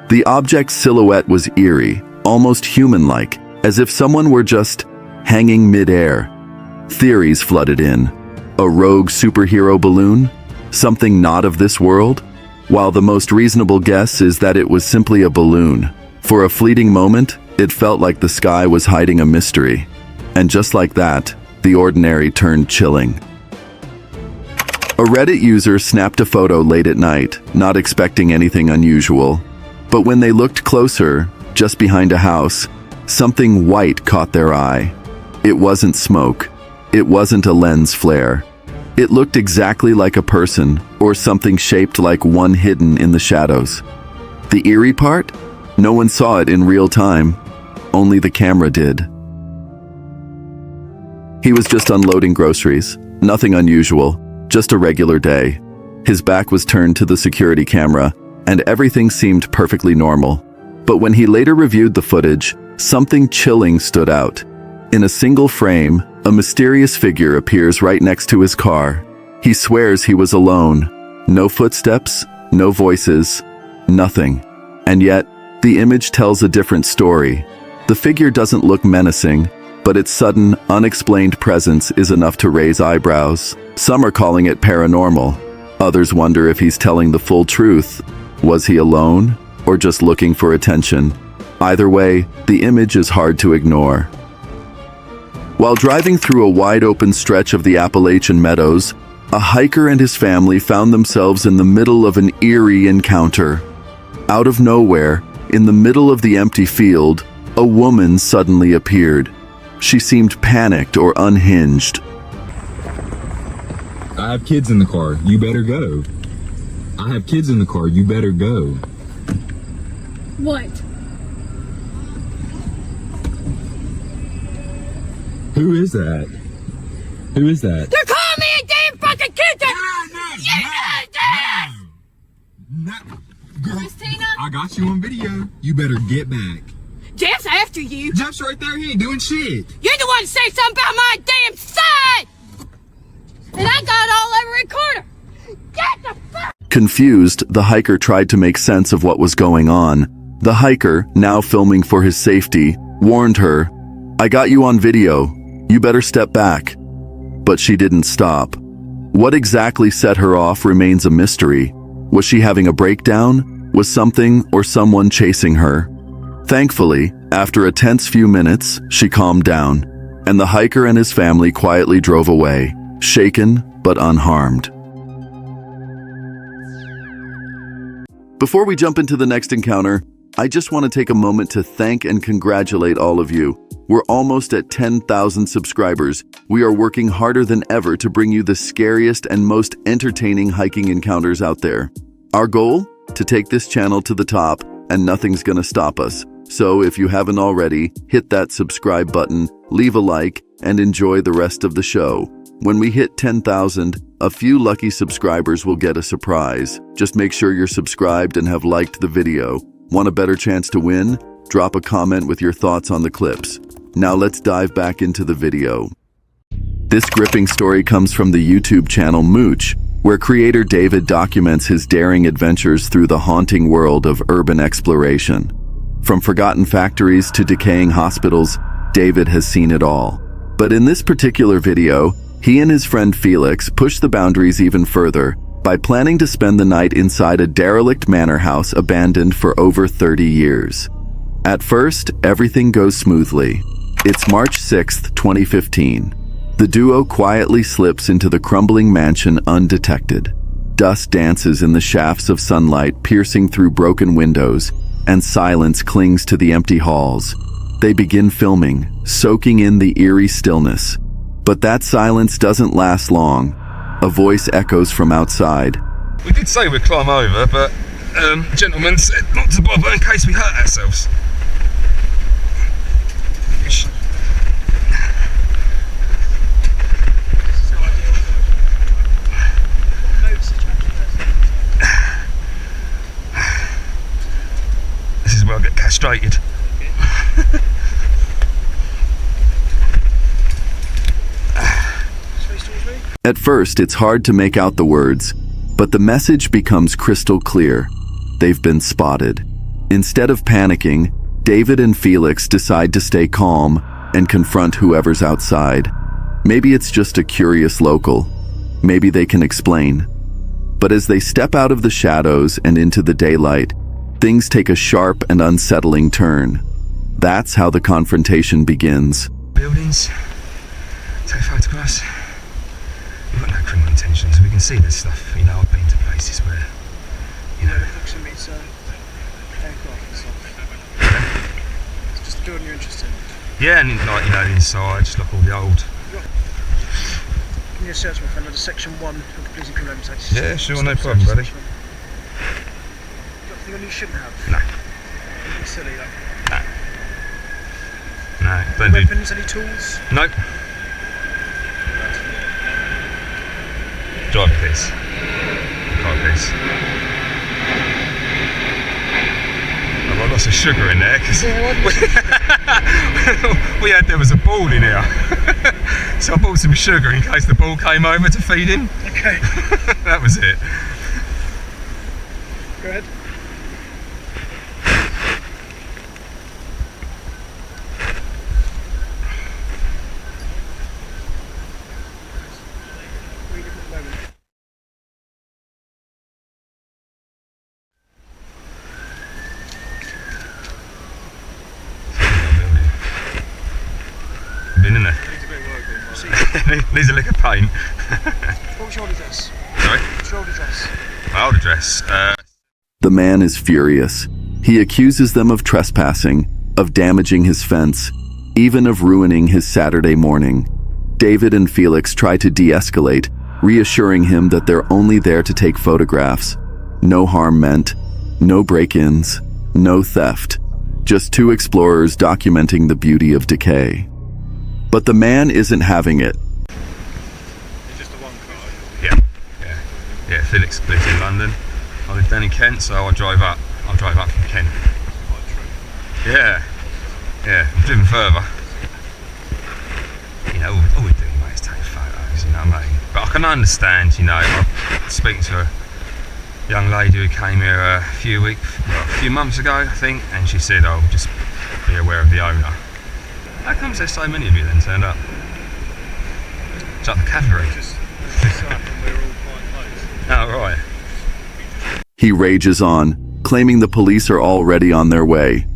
The object's silhouette was eerie, almost human-like, as if someone were just hanging mid-air. Theories flooded in. A rogue superhero balloon? Something not of this world? While the most reasonable guess is that it was simply a balloon. For a fleeting moment, it felt like the sky was hiding a mystery. And just like that, the ordinary turned chilling. A Reddit user snapped a photo late at night, not expecting anything unusual. But when they looked closer, just behind a house, something white caught their eye. It wasn't smoke. It wasn't a lens flare. It looked exactly like a person, or something shaped like one hidden in the shadows. The eerie part? No one saw it in real time. Only the camera did. He was just unloading groceries. Nothing unusual, just a regular day. His back was turned to the security camera, and everything seemed perfectly normal. But when he later reviewed the footage, something chilling stood out. In a single frame, a mysterious figure appears right next to his car. He swears he was alone. No footsteps, no voices, nothing. And yet, the image tells a different story. The figure doesn't look menacing, but its sudden, unexplained presence is enough to raise eyebrows. Some are calling it paranormal. Others wonder if he's telling the full truth. Was he alone, or just looking for attention? Either way, the image is hard to ignore. While driving through a wide-open stretch of the Appalachian meadows, a hiker and his family found themselves in the middle of an eerie encounter. Out of nowhere, in the middle of the empty field, a woman suddenly appeared. She seemed panicked or unhinged. I have kids in the car, you better go. I have kids in the car, you better go. What? Who is that? Who is that? They're calling me a damn fucking kid! Girl, Christina? I got you on video. You better get back. Jeff's after you. Jeff's right there. He ain't doing shit. You're the one to say something about my damn son! And I got it all over recorder. Get the fuck! Confused, the hiker tried to make sense of what was going on. The hiker, now filming for his safety, warned her, "I got you on video. You better step back." But she didn't stop. What exactly set her off remains a mystery. Was she having a breakdown? Was something or someone chasing her? Thankfully, after a tense few minutes, she calmed down, and the hiker and his family quietly drove away, shaken but unharmed. Before we jump into the next encounter, I just want to take a moment to thank and congratulate all of you. We're almost at 10,000 subscribers. We are working harder than ever to bring you the scariest and most entertaining hiking encounters out there. Our goal? To take this channel to the top, and nothing's gonna stop us. So if you haven't already, hit that subscribe button, leave a like, and enjoy the rest of the show. When we hit 10,000, a few lucky subscribers will get a surprise. Just make sure you're subscribed and have liked the video. Want a better chance to win? Drop a comment with your thoughts on the clips. Now let's dive back into the video. This gripping story comes from the YouTube channel Mooch, where creator David documents his daring adventures through the haunting world of urban exploration. From forgotten factories to decaying hospitals, David has seen it all. But in this particular video, he and his friend Felix push the boundaries even further by planning to spend the night inside a derelict manor house abandoned for over 30 years. At first, everything goes smoothly. It's March 6th, 2015. The duo quietly slips into the crumbling mansion undetected. Dust dances in the shafts of sunlight piercing through broken windows, and silence clings to the empty halls. They begin filming, soaking in the eerie stillness. But that silence doesn't last long. A voice echoes from outside. We did say we'd climb over, but the gentleman said not to bother in case we hurt ourselves. This is where I get castrated. At first, it's hard to make out the words, but the message becomes crystal clear. They've been spotted. Instead of panicking, David and Felix decide to stay calm and confront whoever's outside. Maybe it's just a curious local. Maybe they can explain. But as they step out of the shadows and into the daylight, things take a sharp and unsettling turn. That's how the confrontation begins. Buildings, take photographs. We've got no criminal intentions. We can see this stuff. You know, I've been to places where, you know. Just the building you're interested in? Yeah, and like, you know, inside, just like all the old. Can you search my friend under section 1 of the Police and Criminal Evidence Act? Yeah, sure, no problem, buddy. You got anything on you shouldn't have? No. It's silly, like. No, don't do. Weapons, any tools? Nope. Driver keys. Car keys. I've got lots of sugar in there because there was a ball in here. So I bought some sugar in case the ball came over to feed him. Okay. That was it. Go ahead. Been in there. Needs a lick of paint. What was your old address? Sorry? What's your old address? My old address. The man is furious. He accuses them of trespassing, of damaging his fence, even of ruining his Saturday morning. David and Felix try to de-escalate, reassuring him that they're only there to take photographs. No harm meant, no break-ins, no theft. Just two explorers documenting the beauty of decay. But the man isn't having it. It's just the one car? Yeah, Felix lives in London. I live down in Kent, so I'll drive up from Kent. Yeah, I'm driven further. You know, all we do, mate, is take photos, you know what I mean? But I can understand, you know, I'm speaking to a young lady who came here a few months ago, I think, and she said, oh, just be aware of the owner. How comes there's so many of you then turned up? It's like the cavalry. Oh, right. He rages on, claiming the police are already on their way.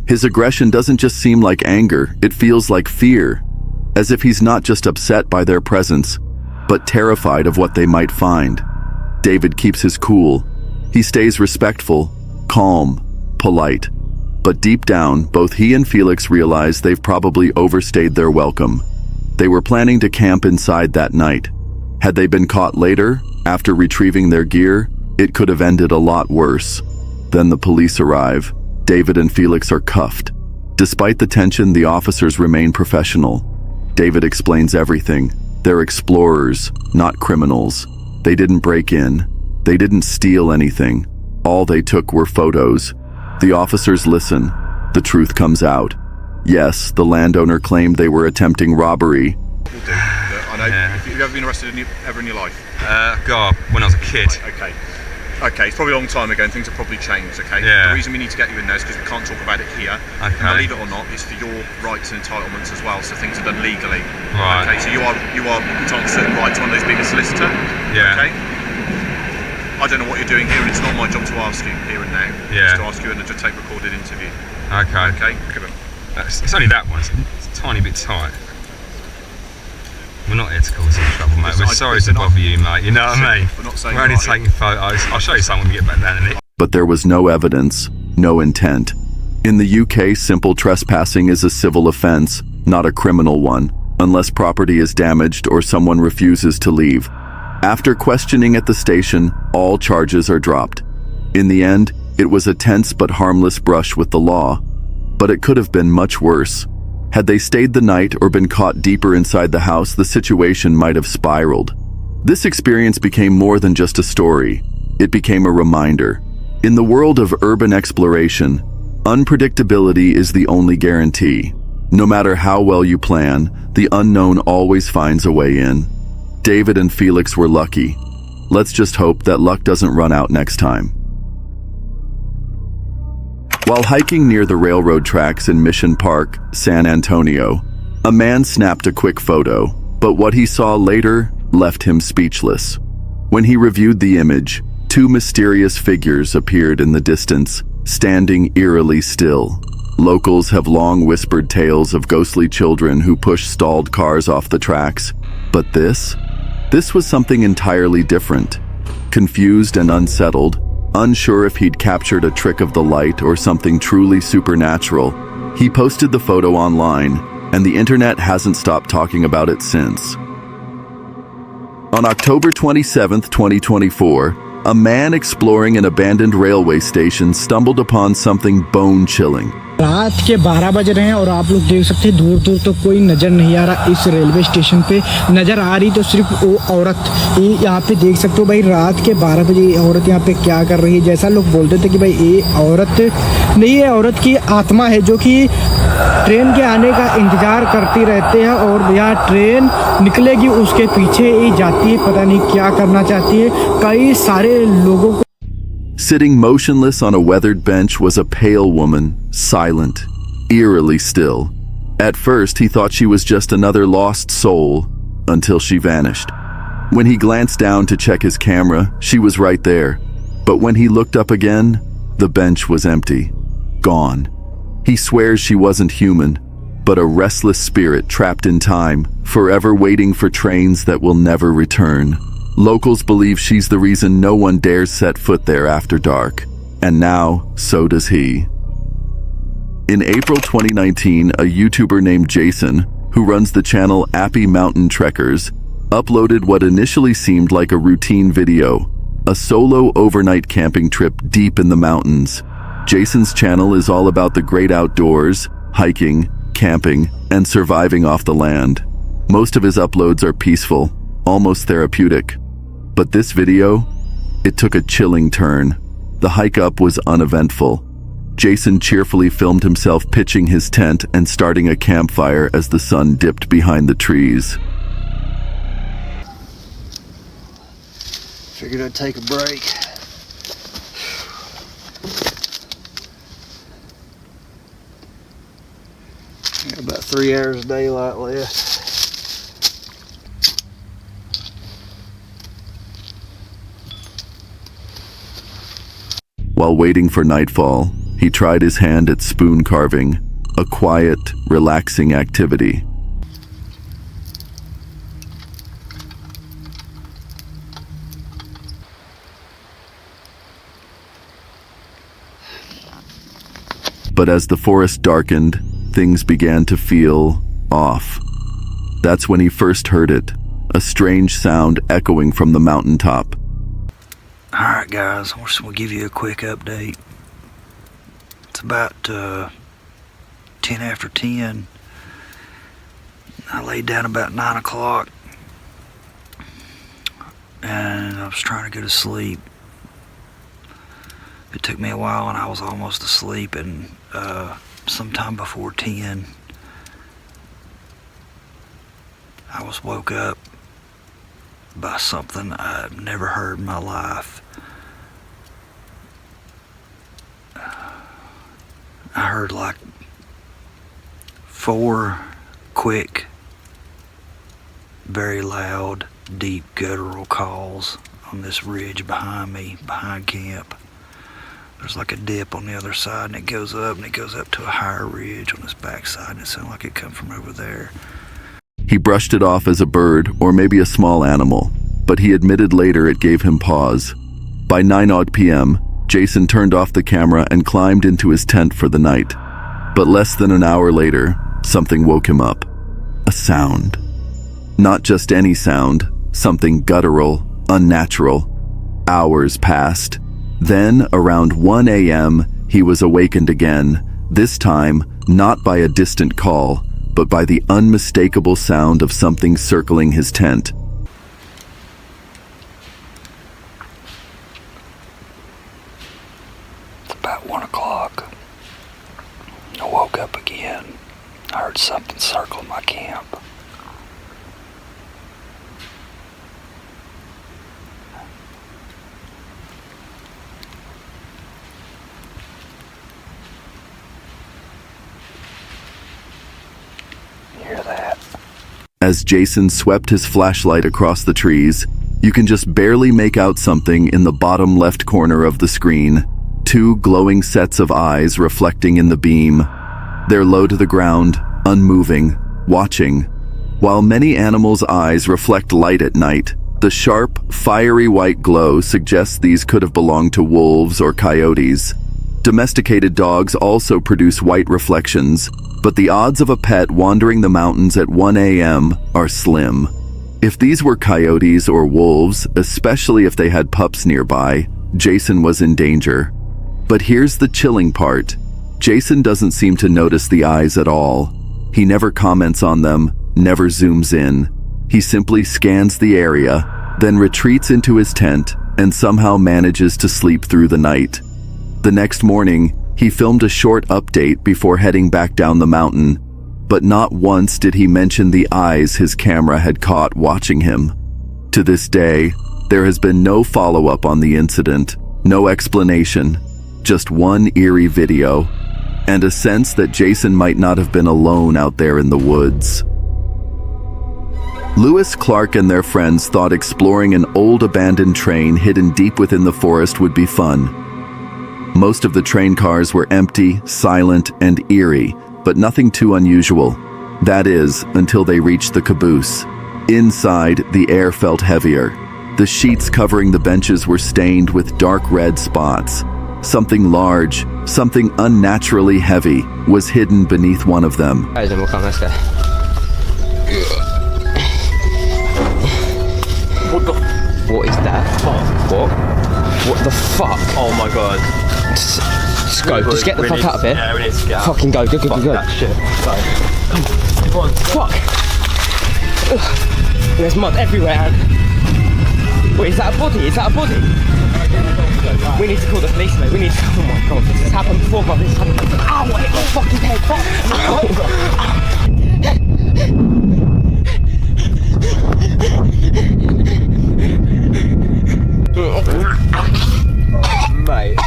His aggression doesn't just seem like anger, it feels like fear, as if he's not just upset by their presence, but terrified of what they might find. David keeps his cool. He stays respectful, calm, polite. But deep down, both he and Felix realize they've probably overstayed their welcome. They were planning to camp inside that night. Had they been caught later, after retrieving their gear, it could have ended a lot worse. Then the police arrive. David and Felix are cuffed. Despite the tension, the officers remain professional. David explains everything. They're explorers, not criminals. They didn't break in. They didn't steal anything. All they took were photos. The officers listen. The truth comes out. Yes, the landowner claimed they were attempting robbery. Will do. I know. Yeah. Have you ever been arrested ever in your life? God, when I was a kid. Right, okay, it's probably a long time ago and things have probably changed, okay? Yeah. The reason we need to get you in there is because we can't talk about it here. Okay. And believe it or not, it's for your rights and entitlements as well, so things are done legally. Right. Okay, so you are entitled to certain rights, one of those being a solicitor. Yeah. Okay? I don't know what you're doing here, and it's not my job to ask you here and now. Yeah. It's to ask you in a tape recorded interview. Okay. Okay, good one. It's only that one, it's a tiny bit tight. We're not here to cause any trouble, mate. We're sorry to bother you, mate. You know what I mean? We're only taking photos. I'll show you something when we get back down in it. But there was no evidence, no intent. In the UK, simple trespassing is a civil offense, not a criminal one, unless property is damaged or someone refuses to leave. After questioning at the station, all charges are dropped. In the end, it was a tense but harmless brush with the law. But it could have been much worse. Had they stayed the night or been caught deeper inside the house, the situation might have spiraled. This experience became more than just a story. It became a reminder. In the world of urban exploration, unpredictability is the only guarantee. No matter how well you plan, the unknown always finds a way in. David and Felix were lucky. Let's just hope that luck doesn't run out next time. While hiking near the railroad tracks in Mission Park, San Antonio, a man snapped a quick photo, but what he saw later left him speechless. When he reviewed the image, two mysterious figures appeared in the distance, standing eerily still. Locals have long whispered tales of ghostly children who push stalled cars off the tracks, but this was something entirely different. Confused and unsettled, unsure if he'd captured a trick of the light or something truly supernatural, He posted the photo online, and the internet hasn't stopped talking about it since. On October 27, 2024, a man exploring an abandoned railway station stumbled upon something bone-chilling. रात के 12 बज रहे हैं और आप लोग देख सकते हैं दूर दूर तो कोई नज़र नहीं आ रहा। इस रेलवे स्टेशन पे नज़र आ रही तो सिर्फ वो औरत यहाँ पे देख सकते हो भाई। रात के 12 बजे ये औरत यहाँ पे क्या कर रही है। जैसा लोग बोलते थे कि भाई ये औरत नहीं, ये औरत की आत्मा है जो कि ट्रेन के आने का इंतज़ार करती रहते हैं और यहाँ ट्रेन निकलेगी उसके पीछे ही जाती है, पता नहीं क्या करना चाहती है। कई सारे लोगों को Sitting motionless on a weathered bench was a pale woman, silent, eerily still. At first, he thought she was just another lost soul, until she vanished. When he glanced down to check his camera, she was right there. But when he looked up again, the bench was empty, gone. He swears she wasn't human, but a restless spirit trapped in time, forever waiting for trains that will never return. Locals believe she's the reason no one dares set foot there after dark, and now so does he. In April 2019, a YouTuber named Jason, who runs the channel Appy Mountain Trekkers, uploaded what initially seemed like a routine video, a solo overnight camping trip deep in the mountains. Jason's channel is all about the great outdoors, hiking, camping, and surviving off the land. Most of his uploads are peaceful, almost therapeutic. But this video, it took a chilling turn. The hike up was uneventful. Jason cheerfully filmed himself pitching his tent and starting a campfire as the sun dipped behind the trees. Figured I'd take a break. Got about 3 hours of daylight left. While waiting for nightfall, he tried his hand at spoon carving, a quiet, relaxing activity. But as the forest darkened, things began to feel off. That's when he first heard it, a strange sound echoing from the mountaintop. Alright guys, we'll give you a quick update. It's about 10 after 10. I laid down about 9 o'clock and I was trying to go to sleep. It took me a while and I was almost asleep, and sometime before 10 I was woke up by something I've never heard in my life. I heard like 4 quick, very loud, deep guttural calls on this ridge behind me, behind camp. There's like a dip on the other side and it goes up to a higher ridge on this backside, and it sounded like it come from over there. He brushed it off as a bird or maybe a small animal, but he admitted later it gave him pause. By 9 p.m., Jason turned off the camera and climbed into his tent for the night. But less than an hour later, something woke him up. A sound. Not just any sound, something guttural, unnatural. Hours passed. Then, around 1 a.m., he was awakened again, this time not by a distant call, but by the unmistakable sound of something circling his tent. It's about 1 o'clock. I woke up again. I heard something circle my camp. Hear that? As Jason swept his flashlight across the trees, you can just barely make out something in the bottom left corner of the screen. 2 glowing sets of eyes reflecting in the beam. They're low to the ground, unmoving, watching. While many animals' eyes reflect light at night, the sharp, fiery white glow suggests these could have belonged to wolves or coyotes. Domesticated dogs also produce white reflections, but the odds of a pet wandering the mountains at 1 a.m. are slim. If these were coyotes or wolves, especially if they had pups nearby, Jason was in danger. But here's the chilling part. Jason doesn't seem to notice the eyes at all. He never comments on them, never zooms in. He simply scans the area, then retreats into his tent and somehow manages to sleep through the night. The next morning, he filmed a short update before heading back down the mountain, but not once did he mention the eyes his camera had caught watching him. To this day, there has been no follow-up on the incident, no explanation, just one eerie video, and a sense that Jason might not have been alone out there in the woods. Lewis, Clark, and their friends thought exploring an old abandoned train hidden deep within the forest would be fun. Most of the train cars were empty, silent, and eerie, but nothing too unusual. That is, until they reached the caboose. Inside, the air felt heavier. The sheets covering the benches were stained with dark red spots. Something large, something unnaturally heavy, was hidden beneath one of them. Guys, then we'll come, let's go. What is that? What the fuck? Oh my god. Just go, just get the fuck out of here. Yeah, we need to get out. Fucking go, go. That shit. Go. Come on. Fuck. Ugh. There's mud everywhere. Wait, is that a body? We need to call the police, mate. We need to. Oh my god, this has happened before, bro. This has happened before. Ow, I hit my fucking head. Mate.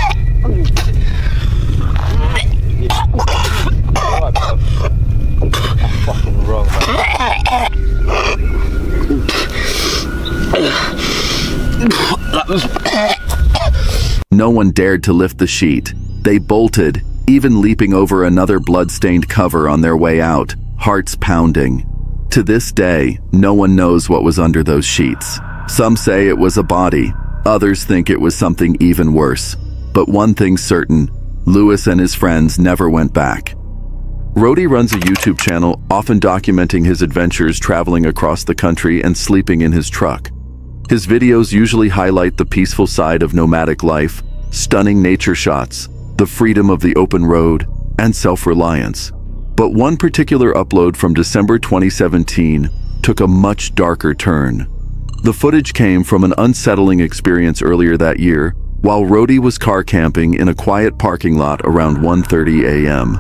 I'm fucking wrong, No one dared to lift the sheet. They bolted, even leaping over another blood-stained cover on their way out, hearts pounding. To this day, no one knows what was under those sheets. Some say it was a body, others think it was something even worse. But one thing's certain, Lewis and his friends never went back. Rody runs a YouTube channel often documenting his adventures traveling across the country and sleeping in his truck. His videos usually highlight the peaceful side of nomadic life, stunning nature shots, the freedom of the open road, and self-reliance. But one particular upload from December 2017 took a much darker turn. The footage came from an unsettling experience earlier that year, while Rody was car camping in a quiet parking lot around 1:30 a.m.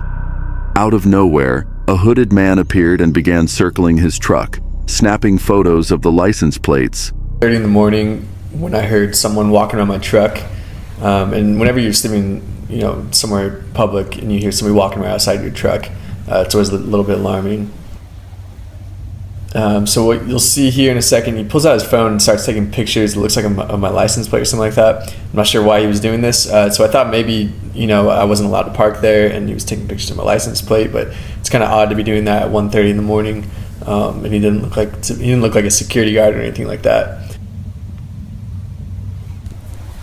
Out of nowhere, a hooded man appeared and began circling his truck, snapping photos of the license plates. 30 in the morning when I heard someone walking around my truck, and whenever you're sleeping, somewhere public and you hear somebody walking around outside your truck, it's always a little bit alarming. So what you'll see here in a second, he pulls out his phone and starts taking pictures. It looks like of my license plate or something like that. I'm not sure why he was doing this. So I thought maybe, I wasn't allowed to park there and he was taking pictures of my license plate, but it's kind of odd to be doing that at 1:30 in the morning. And he didn't look like a security guard or anything like that.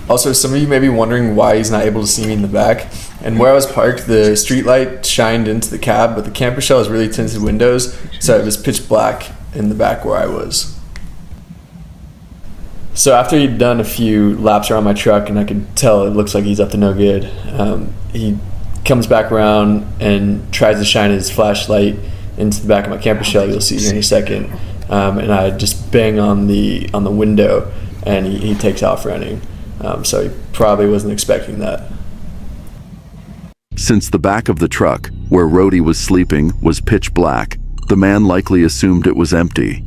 Also, some of you may be wondering why he's not able to see me in the back. And where I was parked, the street light shined into the cab, but the camper shell has really tinted windows, so it was pitch black in the back where I was. So after he'd done a few laps around my truck, and I could tell it looks like he's up to no good, he comes back around and tries to shine his flashlight into the back of my camper shell. You'll see here in a second. And I just bang on the window, and he takes off running. So he probably wasn't expecting that. Since the back of the truck, where Rody was sleeping, was pitch black, the man likely assumed it was empty.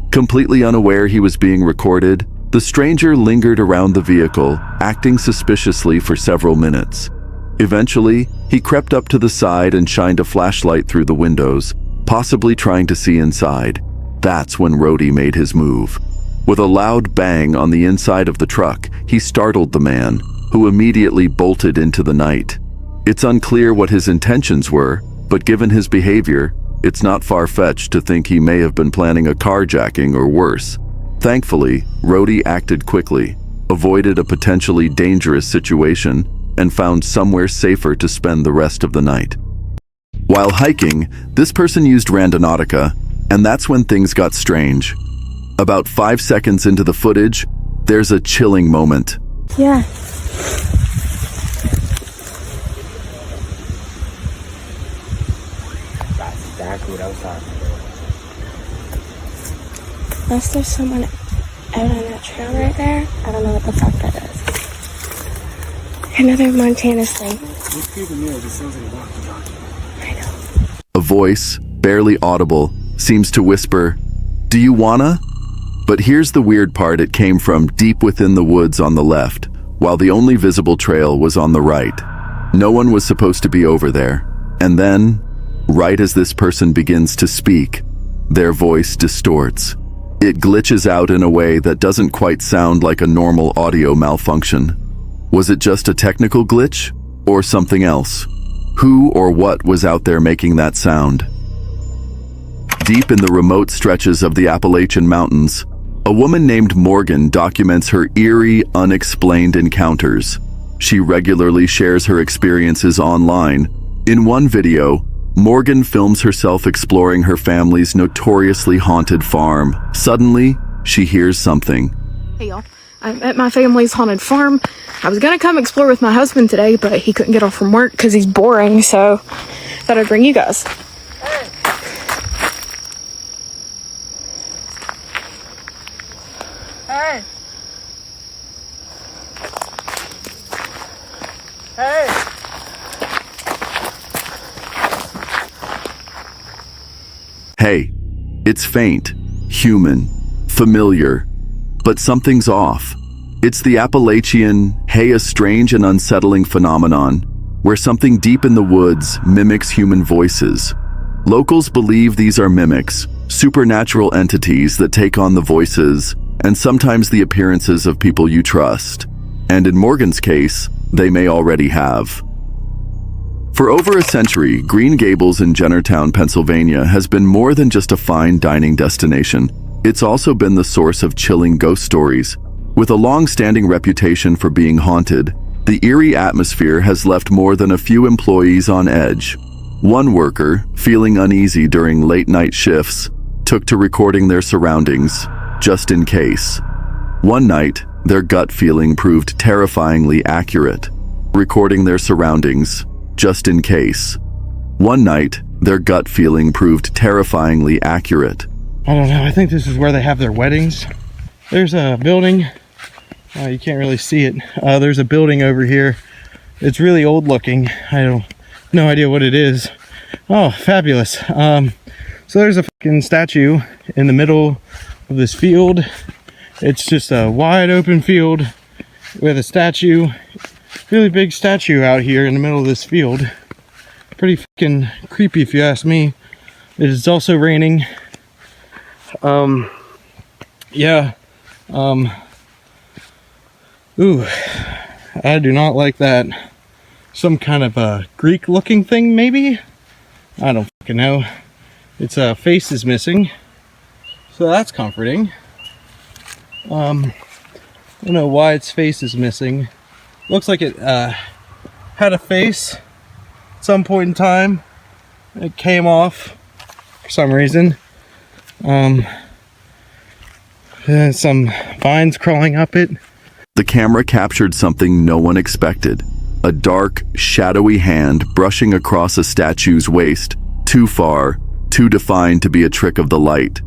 Completely unaware he was being recorded, the stranger lingered around the vehicle, acting suspiciously for several minutes. Eventually, he crept up to the side and shined a flashlight through the windows, possibly trying to see inside. That's when Rody made his move. With a loud bang on the inside of the truck, he startled the man, who immediately bolted into the night. It's unclear what his intentions were, but given his behavior, it's not far-fetched to think he may have been planning a carjacking or worse. Thankfully, Rody acted quickly, avoided a potentially dangerous situation, and found somewhere safer to spend the rest of the night. While hiking, this person used Randonautica, and that's when things got strange. About 5 seconds into the footage, there's a chilling moment. Yeah. That's exactly what I was talking about. Unless there's someone out on that trail right there, I don't know what the fuck that is. Another Montana thing. I know. A voice, barely audible, seems to whisper, "Do you wanna?" But here's the weird part: it came from deep within the woods on the left, while the only visible trail was on the right. No one was supposed to be over there. And then, right as this person begins to speak, their voice distorts. It glitches out in a way that doesn't quite sound like a normal audio malfunction. Was it just a technical glitch, or something else? Who or what was out there making that sound? Deep in the remote stretches of the Appalachian Mountains, a woman named Morgan documents her eerie, unexplained encounters. She regularly shares her experiences online. In one video, Morgan films herself exploring her family's notoriously haunted farm. Suddenly, she hears something. Hey y'all, I'm at my family's haunted farm. I was gonna come explore with my husband today, but he couldn't get off from work because he's boring, so thought I'd bring you guys. Hey! Hey! Hey, it's faint, human, familiar, but something's off. It's the Appalachian, hey, a strange and unsettling phenomenon, where something deep in the woods mimics human voices. Locals believe these are mimics, supernatural entities that take on the voices and sometimes the appearances of people you trust. And in Morgan's case, they may already have. For over a century, Green Gables in Jennertown, Pennsylvania has been more than just a fine dining destination. It's also been the source of chilling ghost stories. With a long-standing reputation for being haunted, the eerie atmosphere has left more than a few employees on edge. One worker, feeling uneasy during late-night shifts, took to recording their surroundings, just in case. One night, their gut feeling proved terrifyingly accurate. Recording their surroundings, just in case. One night, their gut feeling proved terrifyingly accurate. I don't know, I think this is where they have their weddings. There's a building. You can't really see it. There's a building over here. It's really old looking. I don't no idea what it is. Oh, fabulous. So there's a fucking statue in the middle of this field. It's just a wide open field with a statue, really big statue out here in the middle of this field. Pretty fucking creepy if you ask me. It is also raining. Ooh, I do not like that. Some kind of a Greek looking thing, maybe? I don't fucking know. Its face is missing, so that's comforting. I don't know why its face is missing. Looks like it had a face at some point in time. It came off for some reason. There's some vines crawling up it. The camera captured something no one expected. A dark, shadowy hand brushing across a statue's waist, too far, too defined to be a trick of the light.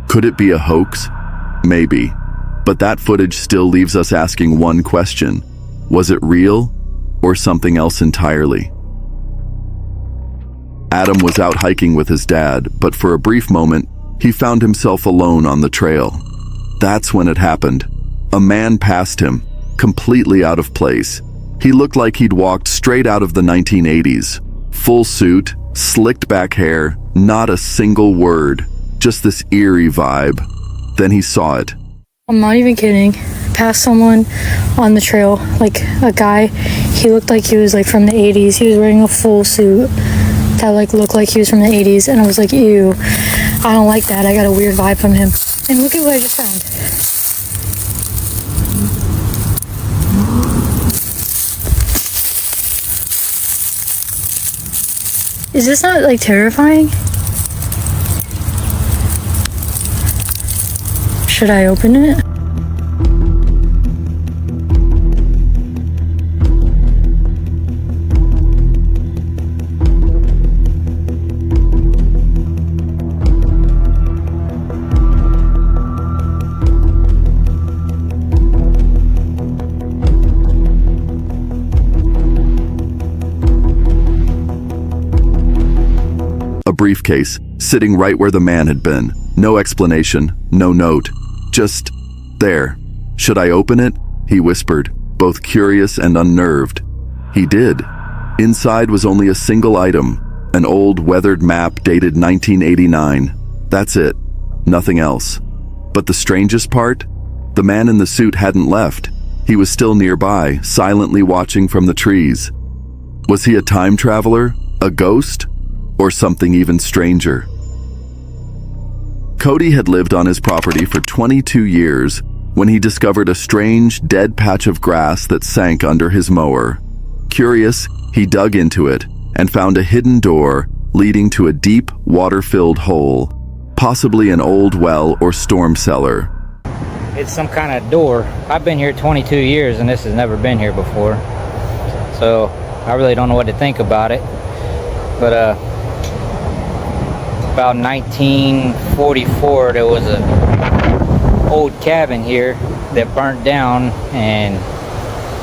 Could it be a hoax? Maybe. But that footage still leaves us asking one question. Was it real, or something else entirely? Adam was out hiking with his dad, but for a brief moment, he found himself alone on the trail. That's when it happened. A man passed him, completely out of place. He looked like he'd walked straight out of the 1980s. Full suit, slicked back hair, not a single word, just this eerie vibe. Then he saw it. I'm not even kidding. Passed someone on the trail, like a guy. He looked like he was like from the 80s. He was wearing a full suit that like looked like he was from the 80s, and I was like, ew, I don't like that. I got a weird vibe from him. And look at what I just found. Is this not like terrifying? Should I open it? A briefcase, sitting right where the man had been. No explanation, no note. Just there. Should I open it? He whispered, both curious and unnerved. He did. Inside was only a single item, an old weathered map dated 1989. That's it. Nothing else. But the strangest part? The man in the suit hadn't left. He was still nearby, silently watching from the trees. Was he a time traveler? A ghost? Or something even stranger? Cody had lived on his property for 22 years when he discovered a strange, dead patch of grass that sank under his mower. Curious, he dug into it and found a hidden door leading to a deep, water-filled hole, possibly an old well or storm cellar. It's some kind of door. I've been here 22 years and this has never been here before. So I really don't know what to think about it. But about 1944 there was a old cabin here that burnt down, and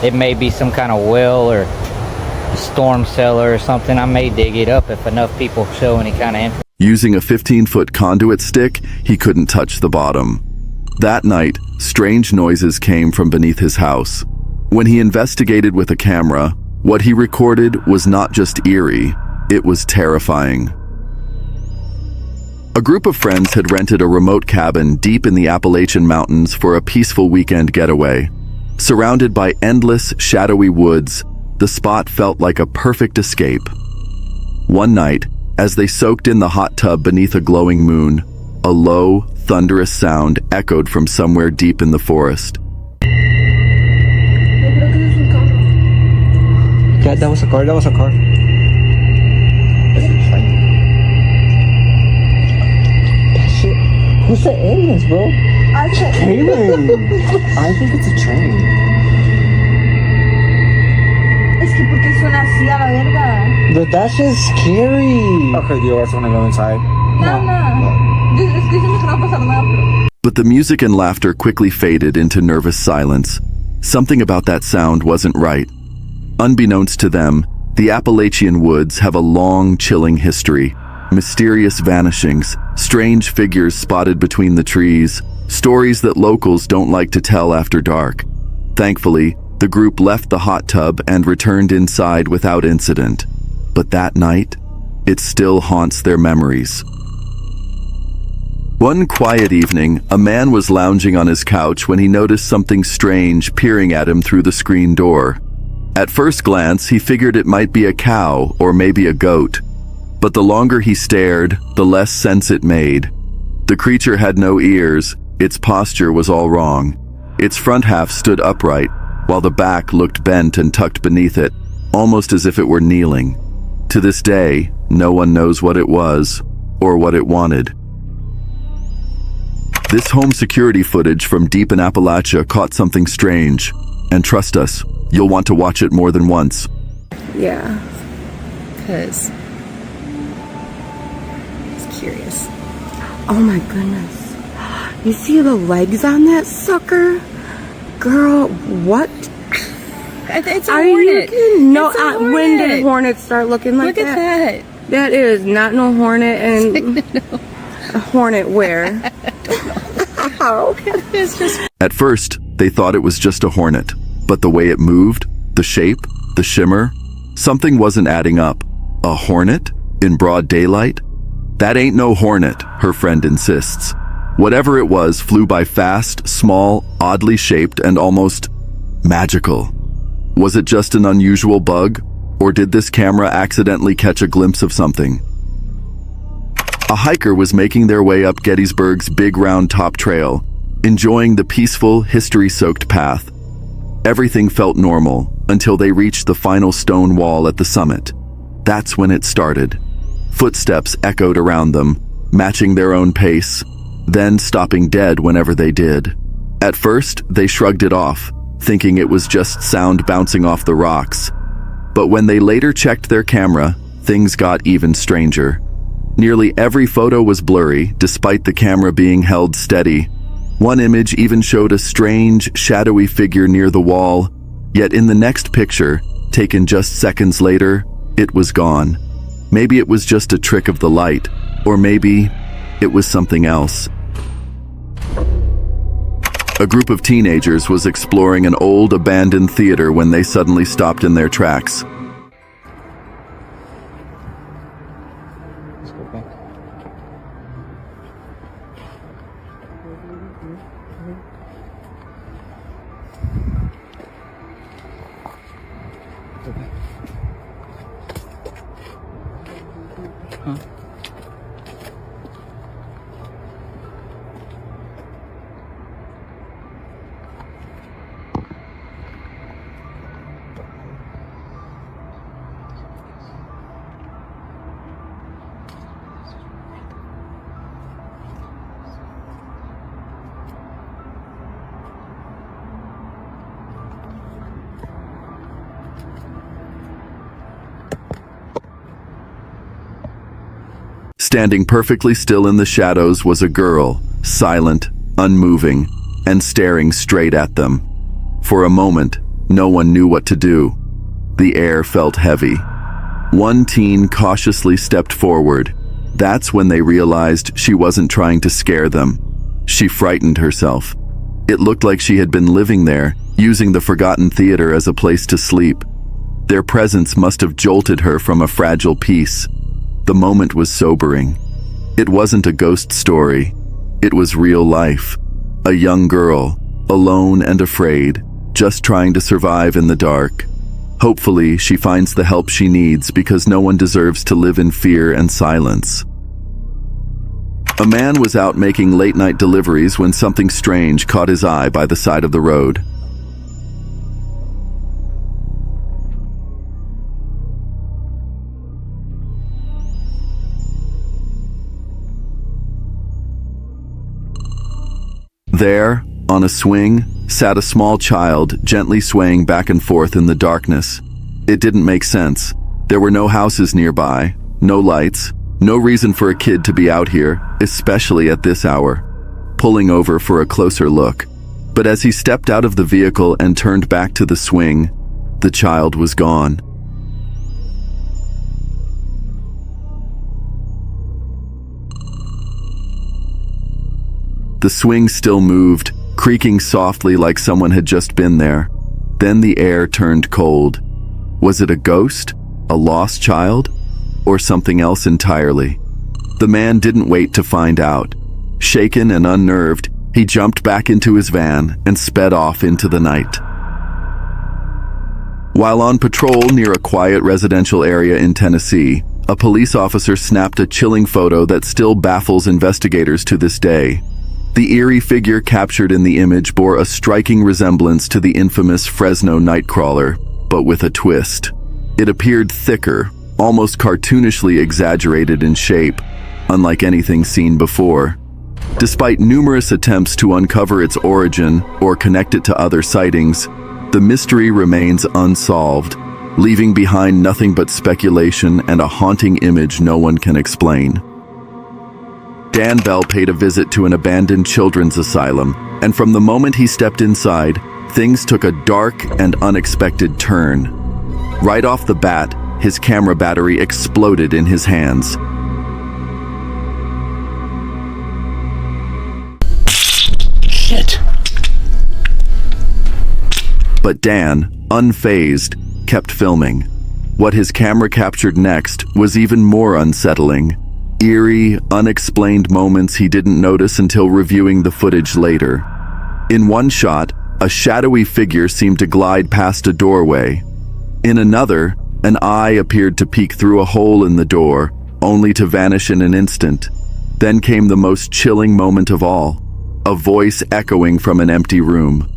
it may be some kind of well or a storm cellar or something. I may dig it up if enough people show any kind of interest. Using a 15-foot conduit stick, he couldn't touch the bottom. That night, strange noises came from beneath his house. When he investigated with a camera, what he recorded was not just eerie, it was terrifying. A group of friends had rented a remote cabin deep in the Appalachian Mountains for a peaceful weekend getaway. Surrounded by endless, shadowy woods, the spot felt like a perfect escape. One night, as they soaked in the hot tub beneath a glowing moon, a low, thunderous sound echoed from somewhere deep in the forest. Yeah, that was a car, that was a car. Who's the aliens, bro? I think it's a train. Es que porque suena así a la verga. But that's just scary. Okay, do you guys want to go inside? No. Es que dicen que no va a pasar nada. But the music and laughter quickly faded into nervous silence. Something about that sound wasn't right. Unbeknownst to them, the Appalachian woods have a long, chilling history. Mysterious vanishings, strange figures spotted between the trees, stories that locals don't like to tell after dark. Thankfully, the group left the hot tub and returned inside without incident. But that night, it still haunts their memories. One quiet evening, a man was lounging on his couch when he noticed something strange peering at him through the screen door. At first glance, he figured it might be a cow or maybe a goat. But the longer he stared, the less sense it made. The creature had no ears, its posture was all wrong. Its front half stood upright, while the back looked bent and tucked beneath it, almost as if it were kneeling. To this day, no one knows what it was, or what it wanted. This home security footage from deep in Appalachia caught something strange, and trust us, you'll want to watch it more than once. Yeah, because curious. Oh my goodness. You see the legs on that sucker? Girl, what? It's a Are hornet. You kidding? No, It's a hornet. when did hornets start looking like Look that? at that. That is not no hornet, and a hornet where? It's just At first, they thought it was just a hornet, but the way it moved, the shape, the shimmer, something wasn't adding up. A hornet? In broad daylight? That ain't no hornet, her friend insists. Whatever it was flew by fast, small, oddly shaped, and almost magical. Was it just an unusual bug, or did this camera accidentally catch a glimpse of something? A hiker was making their way up Gettysburg's big round top trail, enjoying the peaceful, history-soaked path. Everything felt normal until they reached the final stone wall at the summit. That's when it started. Footsteps echoed around them, matching their own pace, then stopping dead whenever they did. At first, they shrugged it off, thinking it was just sound bouncing off the rocks. But when they later checked their camera, things got even stranger. Nearly every photo was blurry, despite the camera being held steady. One image even showed a strange, shadowy figure near the wall, yet in the next picture, taken just seconds later, it was gone. Maybe it was just a trick of the light, or maybe it was something else. A group of teenagers was exploring an old abandoned theater when they suddenly stopped in their tracks. Standing perfectly still in the shadows was a girl, silent, unmoving, and staring straight at them. For a moment, no one knew what to do. The air felt heavy. One teen cautiously stepped forward. That's when they realized she wasn't trying to scare them. She frightened herself. It looked like she had been living there, using the forgotten theater as a place to sleep. Their presence must have jolted her from a fragile peace. The moment was sobering. It wasn't a ghost story. It was real life. A young girl, alone and afraid, just trying to survive in the dark. Hopefully, she finds the help she needs because no one deserves to live in fear and silence. A man was out making late-night deliveries when something strange caught his eye by the side of the road. There, on a swing, sat a small child gently swaying back and forth in the darkness. It didn't make sense. There were no houses nearby, no lights, no reason for a kid to be out here, especially at this hour. Pulling over for a closer look. But as he stepped out of the vehicle and turned back to the swing, the child was gone. The swing still moved, creaking softly like someone had just been there. Then the air turned cold. Was it a ghost, a lost child, or something else entirely? The man didn't wait to find out. Shaken and unnerved, he jumped back into his van and sped off into the night. While on patrol near a quiet residential area in Tennessee, a police officer snapped a chilling photo that still baffles investigators to this day. The eerie figure captured in the image bore a striking resemblance to the infamous Fresno nightcrawler, but with a twist. It appeared thicker, almost cartoonishly exaggerated in shape, unlike anything seen before. Despite numerous attempts to uncover its origin or connect it to other sightings, the mystery remains unsolved, leaving behind nothing but speculation and a haunting image no one can explain. Dan Bell paid a visit to an abandoned children's asylum, and from the moment he stepped inside, things took a dark and unexpected turn. Right off the bat, his camera battery exploded in his hands. Shit! But Dan, unfazed, kept filming. What his camera captured next was even more unsettling. Eerie, unexplained moments he didn't notice until reviewing the footage later. In one shot, a shadowy figure seemed to glide past a doorway. In another, an eye appeared to peek through a hole in the door, only to vanish in an instant. Then came the most chilling moment of all, a voice echoing from an empty room.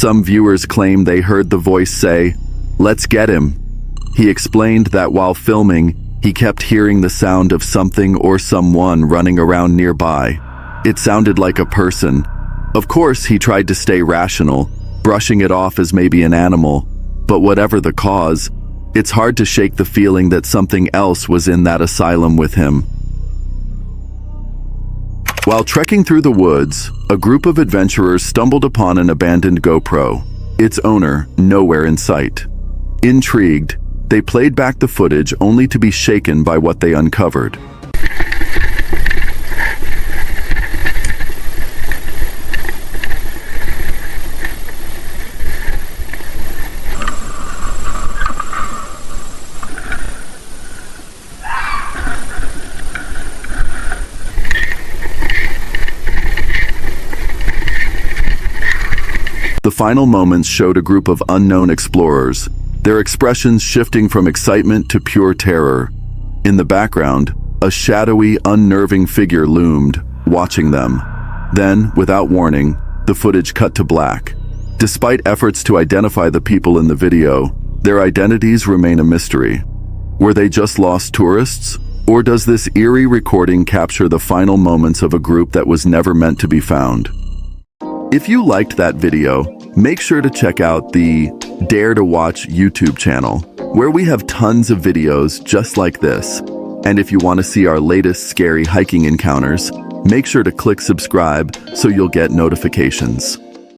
Some viewers claim they heard the voice say, "Let's get him." He explained that while filming, he kept hearing the sound of something or someone running around nearby. It sounded like a person. Of course, he tried to stay rational, brushing it off as maybe an animal, but whatever the cause, it's hard to shake the feeling that something else was in that asylum with him. While trekking through the woods, a group of adventurers stumbled upon an abandoned GoPro, its owner nowhere in sight. Intrigued, they played back the footage only to be shaken by what they uncovered. The final moments showed a group of unknown explorers, their expressions shifting from excitement to pure terror. In the background, a shadowy, unnerving figure loomed, watching them. Then, without warning, the footage cut to black. Despite efforts to identify the people in the video, their identities remain a mystery. Were they just lost tourists? Or does this eerie recording capture the final moments of a group that was never meant to be found? If you liked that video, make sure to check out the Dare to Watch YouTube channel, where we have tons of videos just like this. And if you want to see our latest scary hiking encounters, make sure to click subscribe so you'll get notifications.